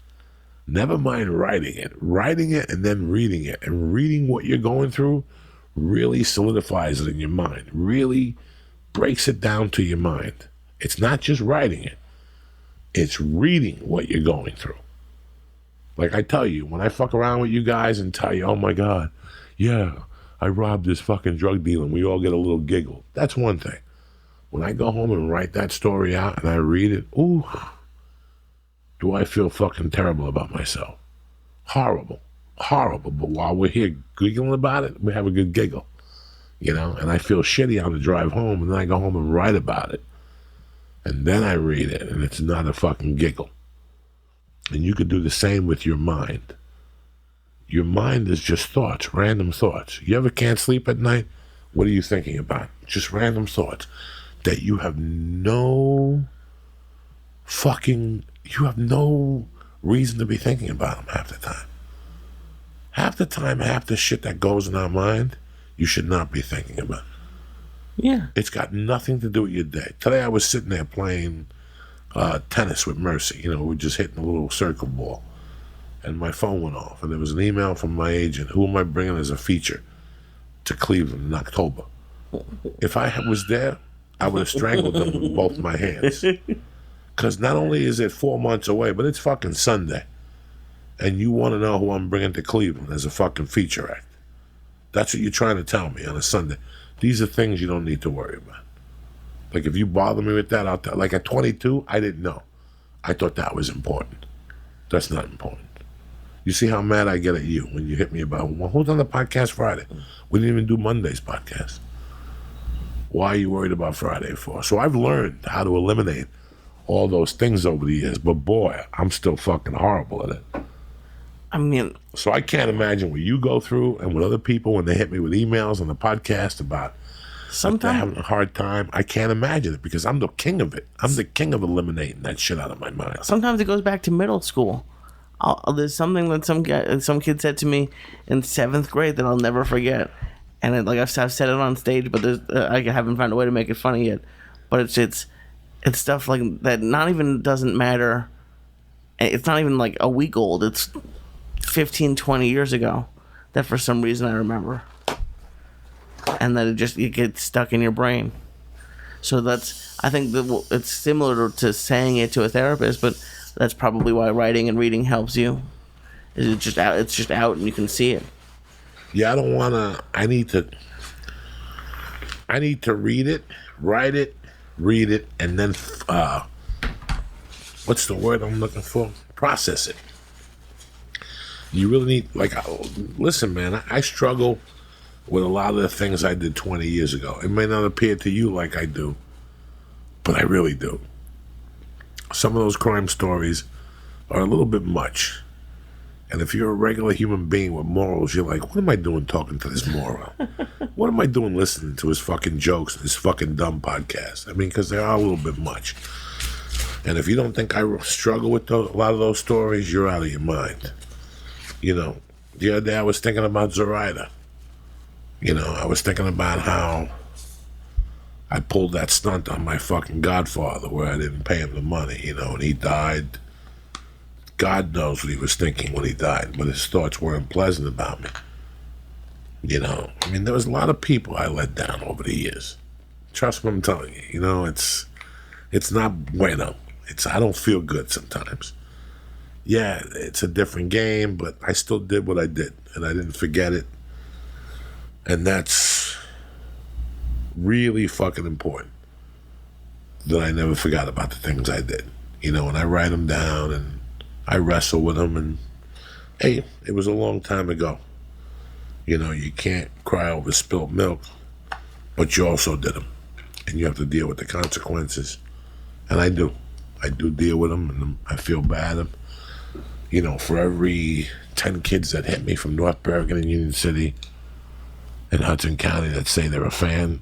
Never mind writing it. Writing it and then reading it. And reading what you're going through really solidifies it in your mind. Really breaks it down to your mind. It's not just writing it. It's reading what you're going through. Like I tell you, when I fuck around with you guys and tell you, oh my God, yeah, I robbed this fucking drug dealer, and we all get a little giggle. That's one thing. When I go home and write that story out and I read it, ooh, do I feel fucking terrible about myself. Horrible. Horrible. But while we're here giggling about it, we have a good giggle. And I feel shitty on the drive home, and then I go home and write about it. And then I read it, and it's not a fucking giggle. And you could do the same with your mind. Your mind is just thoughts, random thoughts. You ever can't sleep at night? What are you thinking about? Just random thoughts that you have no reason to be thinking about them half the time. Half the time, half the shit that goes in our mind, you should not be thinking about. Yeah. It's got nothing to do with your day. Today I was sitting there playing tennis with Mercy. We were just hitting a little circle ball. And my phone went off. And there was an email from my agent. Who am I bringing as a feature to Cleveland in October? If I was there, I would have strangled them with both my hands. Because not only is it 4 months away, but it's fucking Sunday. And you want to know who I'm bringing to Cleveland as a fucking feature act. That's what you're trying to tell me on a Sunday. These are things you don't need to worry about. Like if you bother me with that, I'll tell. Like at 22, I didn't know. I thought that was important. That's not important. You see how mad I get at you when you hit me about, well, who's on the podcast Friday? We didn't even do Monday's podcast. Why are you worried about Friday for? So I've learned how to eliminate all those things over the years. But boy, I'm still fucking horrible at it. So I can't imagine what you go through and what other people, when they hit me with emails on the podcast about they're having a hard time. I can't imagine it because I'm the king of it. I'm the king of eliminating that shit out of my mind. Sometimes it goes back to middle school. There's something that some kid said to me in 7th grade that I'll never forget. And I've said it on stage, but I haven't found a way to make it funny yet. But it's stuff like that not even doesn't matter. It's not even like a week old. It's 15, 20 years ago that for some reason I remember. And that it gets stuck in your brain. So I think it's similar to saying it to a therapist, but that's probably why writing and reading helps you. It's just out and you can see it. Yeah, I need to read it, write it, read it, and then what's the word I'm looking for? Process it. You really need, listen, man, I struggle with a lot of the things I did 20 years ago. It may not appear to you like I do, but I really do. Some of those crime stories are a little bit much. And if you're a regular human being with morals, you're like, what am I doing talking to this moron? What am I doing listening to his fucking jokes and his fucking dumb podcast? I mean, because they are a little bit much. And if you don't think I struggle with a lot of those stories, you're out of your mind. You know, the other day I was thinking about Zoraida. You know, I was thinking about how I pulled that stunt on my fucking godfather where I didn't pay him the money, you know, and he died. God knows what he was thinking when he died, but his thoughts weren't pleasant about me. You know, I mean, there was a lot of people I let down over the years. Trust me, I'm telling you. You know, it's not bueno. I don't feel good sometimes. Yeah, it's a different game, but I still did what I did, and I didn't forget it. And that's really fucking important, that I never forgot about the things I did. You know, and I write them down, and I wrestle with them, and hey, it was a long time ago. You know, you can't cry over spilled milk, but you also did them, and you have to deal with the consequences. And I do deal with them, and I feel bad. You know, for every 10 kids that hit me from North Bergen and Union City and Hudson County that say they're a fan,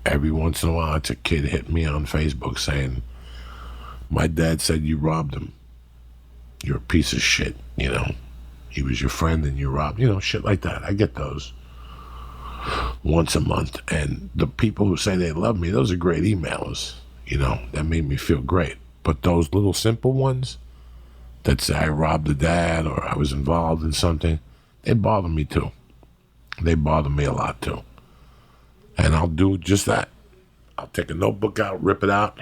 every once in a while it's a kid hitting me on Facebook saying, my dad said you robbed him. You're a piece of shit, you know. He was your friend and you robbed, you know, shit like that. I get those once a month. And the people who say they love me, those are great emailers, you know. That made me feel great. But those little simple ones that say I robbed a dad or I was involved in something, they bother me too. They bother me a lot too. And I'll do just that. I'll take a notebook out, rip it out,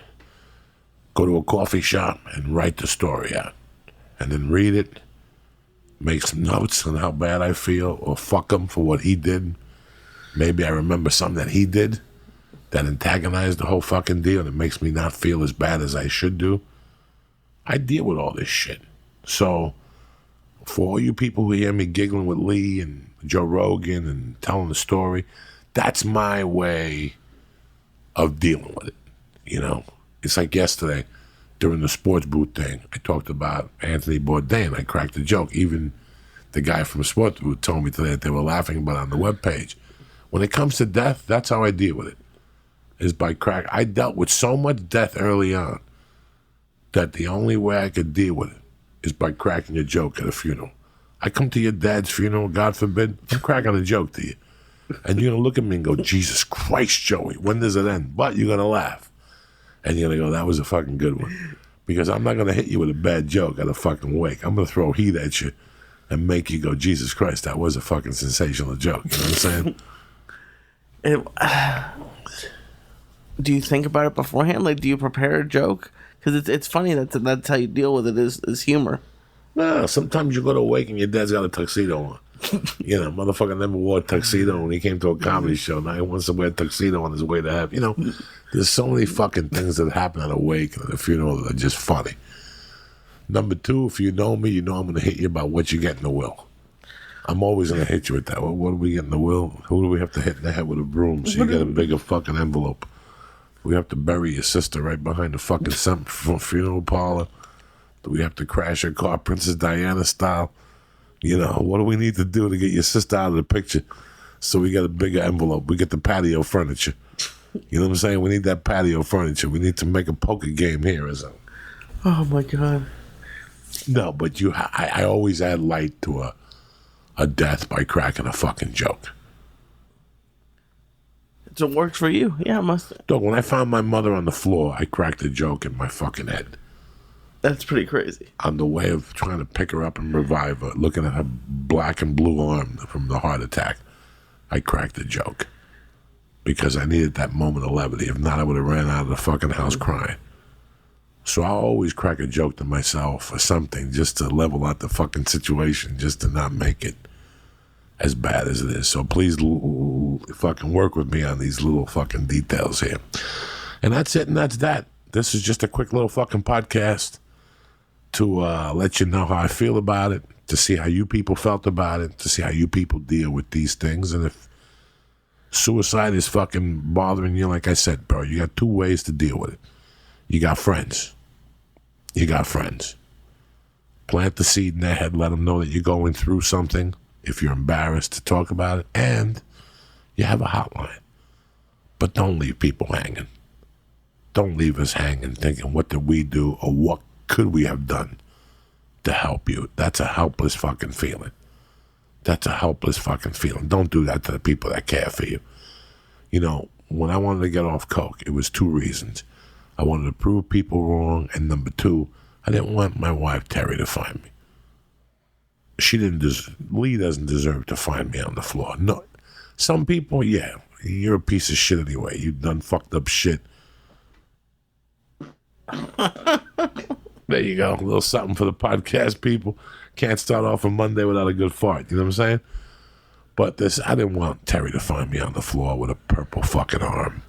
go to a coffee shop and write the story out. And then read it, make some notes on how bad I feel, or fuck him for what he did. Maybe I remember something that he did that antagonized the whole fucking deal and it makes me not feel as bad as I should do. I deal with all this shit. So, for all you people who hear me giggling with Lee and Joe Rogan and telling the story, that's my way of dealing with it. You know, it's like yesterday. During the sports booth thing, I talked about Anthony Bourdain. I cracked a joke. Even the guy from the sports booth told me today that they were laughing about it on the webpage. When it comes to death, that's how I deal with it, is by crack. I dealt with so much death early on that the only way I could deal with it is by cracking a joke at a funeral. I come to your dad's funeral, God forbid, I'm cracking a joke to you. And you're going to look at me and go, Jesus Christ, Joey, when does it end? But you're going to laugh. And you're going to go, that was a fucking good one. Because I'm not going to hit you with a bad joke at a fucking wake. I'm going to throw heat at you and make you go, Jesus Christ, that was a fucking sensational joke. You know what I'm saying? Do you think about it beforehand? Like, do you prepare a joke? Because it's funny that's how you deal with it is humor. No, sometimes you go to a wake and your dad's got a tuxedo on. You know, motherfucker never wore a tuxedo when he came to a comedy show. Now he wants to wear a tuxedo on his way to heaven. You know, there's so many fucking things that happen at a wake and at a funeral that are just funny. Number two, if you know me, you know I'm going to hit you about what you get in the will. I'm always going to hit you with that. What do we get in the will? Who do we have to hit in the head with a broom so you get a bigger fucking envelope? We have to bury your sister right behind the fucking funeral parlor. Do we have to crash her car, Princess Diana style? You know, what do we need to do to get your sister out of the picture so we get a bigger envelope? We get the patio furniture. You know what I'm saying? We need that patio furniture. We need to make a poker game here or something. Oh, my God. No, but I always add light to a death by cracking a fucking joke. So it worked for you? Yeah, it must. Dog, when I found my mother on the floor, I cracked a joke in my fucking head. That's pretty crazy. On the way of trying to pick her up and revive her, looking at her black and blue arm from the heart attack, I cracked a joke. Because I needed that moment of levity. If not, I would have ran out of the fucking house crying. So I'll always crack a joke to myself or something just to level out the fucking situation, just to not make it as bad as it is. So please fucking work with me on these little fucking details here. And that's it, and that's that. This is just a quick little fucking podcast to let you know how I feel about it, to see how you people felt about it, to see how you people deal with these things. And if Suicide is fucking bothering you. Like I said, bro, you got two ways to deal with it. You got friends. You got friends. Plant the seed in their head. Let them know that you're going through something if you're embarrassed to talk about it. And you have a hotline. But don't leave people hanging. Don't leave us hanging thinking, what did we do or what could we have done to help you? That's a helpless fucking feeling. That's a helpless fucking feeling. Don't do that to the people that care for you. You know, when I wanted to get off coke, it was two reasons. I wanted to prove people wrong, and number two, I didn't want my wife, Terry, to find me. Lee doesn't deserve to find me on the floor. No, some people, yeah, you're a piece of shit anyway. You've done fucked up shit. There you go. A little something for the podcast people. Can't start off a Monday without a good fart. You know what I'm saying? But I didn't want Terry to find me on the floor with a purple fucking arm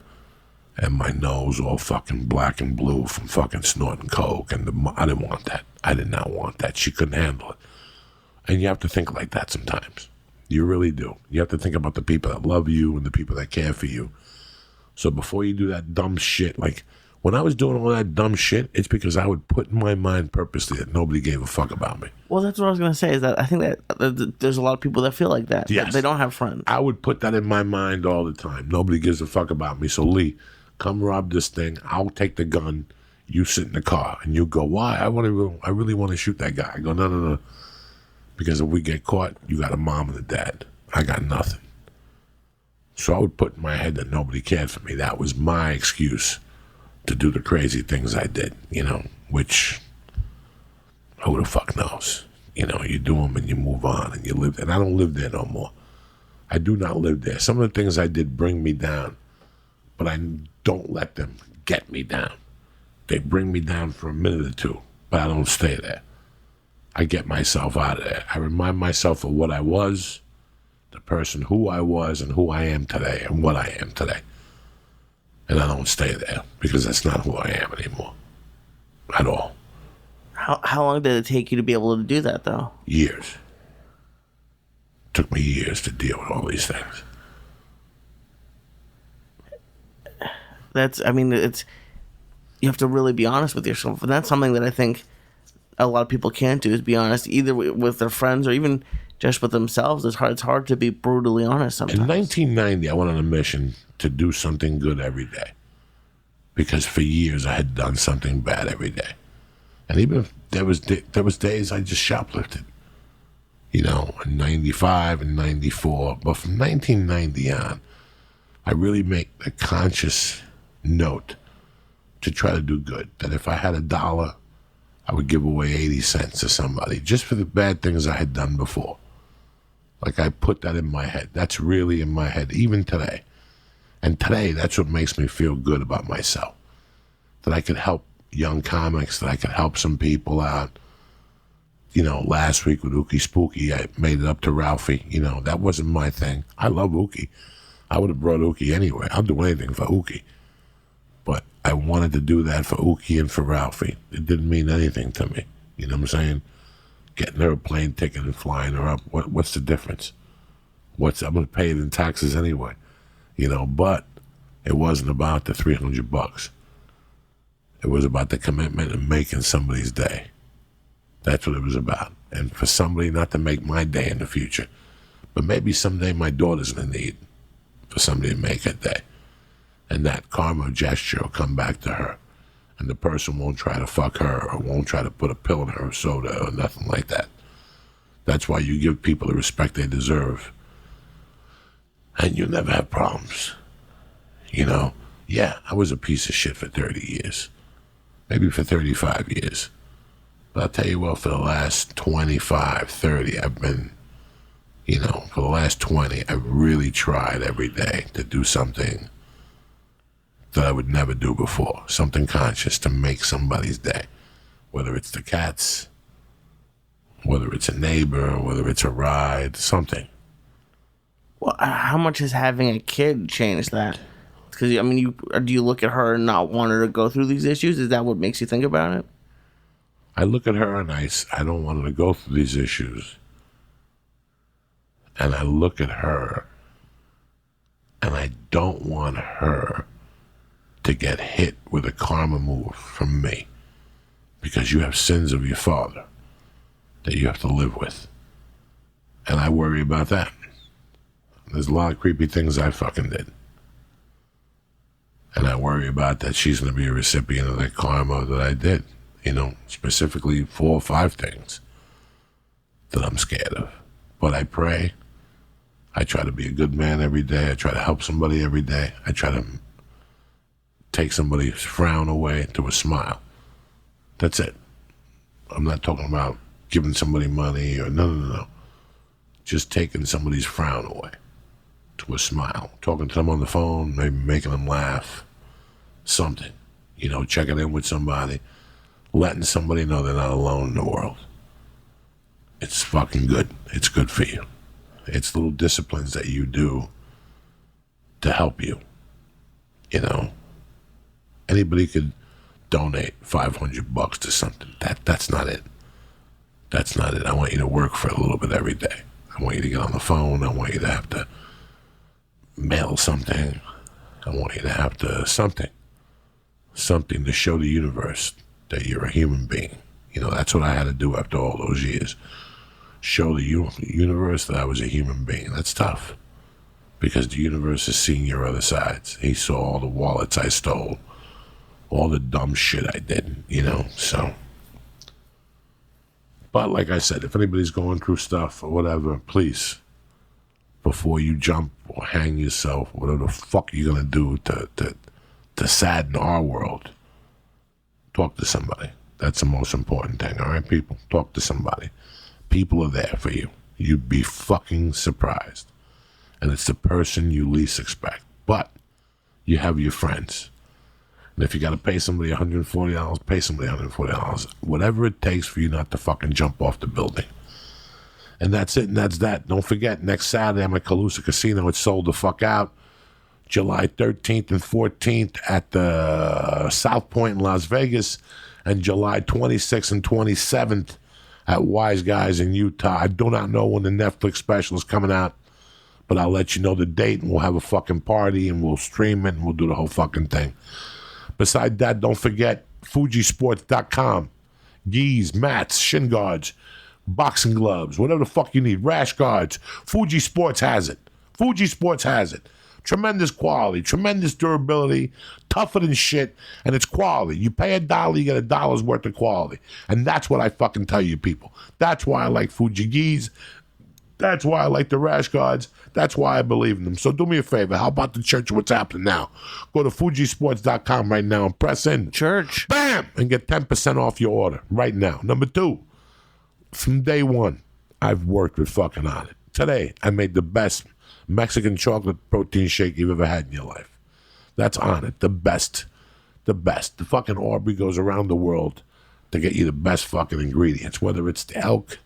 and my nose all fucking black and blue from fucking snorting coke. And I didn't want that. I did not want that. She couldn't handle it. And you have to think like that sometimes. You really do. You have to think about the people that love you and the people that care for you. So before you do that dumb shit, like when I was doing all that dumb shit, it's because I would put in my mind purposely that nobody gave a fuck about me. Well, that's what I was going to say, is that I think that there's a lot of people that feel like that. Yes. They don't have friends. I would put that in my mind all the time. Nobody gives a fuck about me. So, Lee, come rob this thing. I'll take the gun. You sit in the car. And you go, why? I really want to shoot that guy. I go, no. Because if we get caught, you got a mom and a dad. I got nothing. So I would put in my head that nobody cared for me. That was my excuse to do the crazy things I did, you know, which who the fuck knows? You know, you do them and you move on and you live there. And I don't live there no more. I do not live there. Some of the things I did bring me down, but I don't let them get me down. They bring me down for a minute or two, but I don't stay there. I get myself out of there. I remind myself of what I was, the person who I was, and who I am today, and what I am today. And I don't stay there because that's not who I am anymore. At all. How long did it take you to be able to do that, though? Years. Took me years to deal with all these things. You have to really be honest with yourself. And that's something that I think a lot of people can't do, is be honest, either with their friends or even just with themselves. It's hard to be brutally honest sometimes. In 1990, I went on a mission to do something good every day. Because for years I had done something bad every day. And even if there was days I just shoplifted. You know, in 95 and 94. But from 1990 on, I really make a conscious note to try to do good. That if I had $1, I would give away 80 cents to somebody just for the bad things I had done before. Like I put that in my head. That's really in my head, even today. And today, that's what makes me feel good about myself. That I could help young comics, that I could help some people out. You know, last week with Ookie Spooky, I made it up to Ralphie. You know, that wasn't my thing. I love Ookie. I would have brought Ookie anyway. I'll do anything for Ookie. But I wanted to do that for Ookie and for Ralphie. It didn't mean anything to me. You know what I'm saying? Getting her a plane ticket and flying her up. What's the difference? I'm going to pay it in taxes anyway. You know, but it wasn't about the $300. It was about the commitment and making somebody's day. That's what it was about. And for somebody not to make my day in the future, but maybe someday my daughter's going to need for somebody to make her day. And that karma gesture will come back to her. And the person won't try to fuck her or won't try to put a pill in her soda or nothing like that. That's why you give people the respect they deserve. And you'll never have problems. You know? Yeah, I was a piece of shit for 30 years. Maybe for 35 years. But I'll tell you what, for the last 25, 30, I've been, you know, for the last 20, I've really tried every day to do something that I would never do before. Something conscious to make somebody's day. Whether it's the cats, whether it's a neighbor, whether it's a ride, something. Well, how much has having a kid changed that? Because, I mean, do you look at her and not want her to go through these issues? Is that what makes you think about it? I look at her and I don't want her to go through these issues. And I look at her And I don't want her to get hit with a karma move from me, because you have sins of your father that you have to live with. And I worry about that. There's a lot of creepy things I fucking did. And I worry about that she's going to be a recipient of that karma that I did. You know, specifically 4 or 5 things that I'm scared of. But I pray. I try to be a good man every day. I try to help somebody every day. I try to take somebody's frown away to a smile. That's it. I'm not talking about giving somebody money or no. Just taking somebody's frown away to a smile. Talking to them on the phone, maybe making them laugh. Something. You know, checking in with somebody. Letting somebody know they're not alone in the world. It's fucking good. It's good for you. It's little disciplines that you do to help you. You know, anybody could donate $500 to something. That's not it. That's not it. I want you to work for a little bit every day. I want you to get on the phone. I want you to have to mail something. I want you to have to something to show the universe that you're a human being. You know, that's what I had to do after all those years. Show the universe that I was a human being. That's tough, because the universe has seen your other sides. He saw all the wallets I stole, all the dumb shit I did, you know, so. But like I said, if anybody's going through stuff or whatever, please, before you jump or hang yourself, whatever the fuck you're going to do to sadden our world, talk to somebody. That's the most important thing, all right, people? Talk to somebody. People are there for you. You'd be fucking surprised. And it's the person you least expect. But you have your friends. And if you got to pay somebody $140, pay somebody $140. Whatever it takes for you not to fucking jump off the building. And that's it, and that's that. Don't forget, next Saturday I'm at Calusa Casino. It's sold the fuck out. July 13th and 14th at the South Point in Las Vegas. And July 26th and 27th at Wise Guys in Utah. I do not know when the Netflix special is coming out, but I'll let you know the date, and we'll have a fucking party, and we'll stream it, and we'll do the whole fucking thing. Besides that, don't forget Fujisports.com. Gis, mats, shin guards, boxing gloves, whatever the fuck you need, rash guards. Fuji Sports has it. Fuji Sports has it. Tremendous quality, tremendous durability, tougher than shit, and it's quality. You pay $1, you get $1 worth of quality. And that's what I fucking tell you, people. That's why I like Fuji Gis. That's why I like the rash guards. That's why I believe in them. So do me a favor. How about the church? What's happening now? Go to Fujisports.com right now and press in. Church. Bam! And get 10% off your order right now. Number 2, from day one, I've worked with fucking on it. Today, I made the best Mexican chocolate protein shake you've ever had in your life. That's on it. The best. The best. The fucking Aubrey goes around the world to get you the best fucking ingredients, whether it's the elk,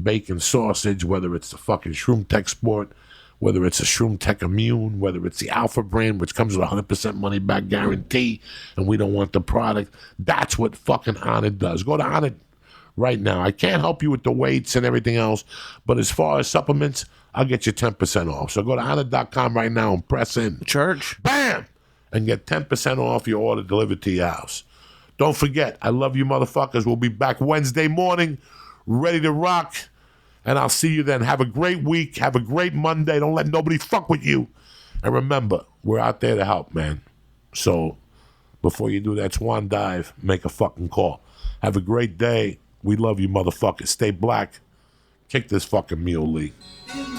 bacon, sausage, whether it's the fucking Shroom Tech Sport, whether it's a Shroom Tech Immune, whether it's the Alpha brand, which comes with a 100% money back guarantee, and we don't want the product. That's what fucking Onnit does. Go to Onnit right now. I can't help you with the weights and everything else, but as far as supplements, I'll get you 10% off. So go to Onnit.com right now and press in. Church. Bam! And get 10% off your order delivered to your house. Don't forget, I love you motherfuckers. We'll be back Wednesday morning, ready to rock. And I'll see you then. Have a great week. Have a great Monday. Don't let nobody fuck with you. And remember, we're out there to help, man. So before you do that swan dive, make a fucking call. Have a great day. We love you, motherfuckers. Stay black. Kick this fucking mule, Lee.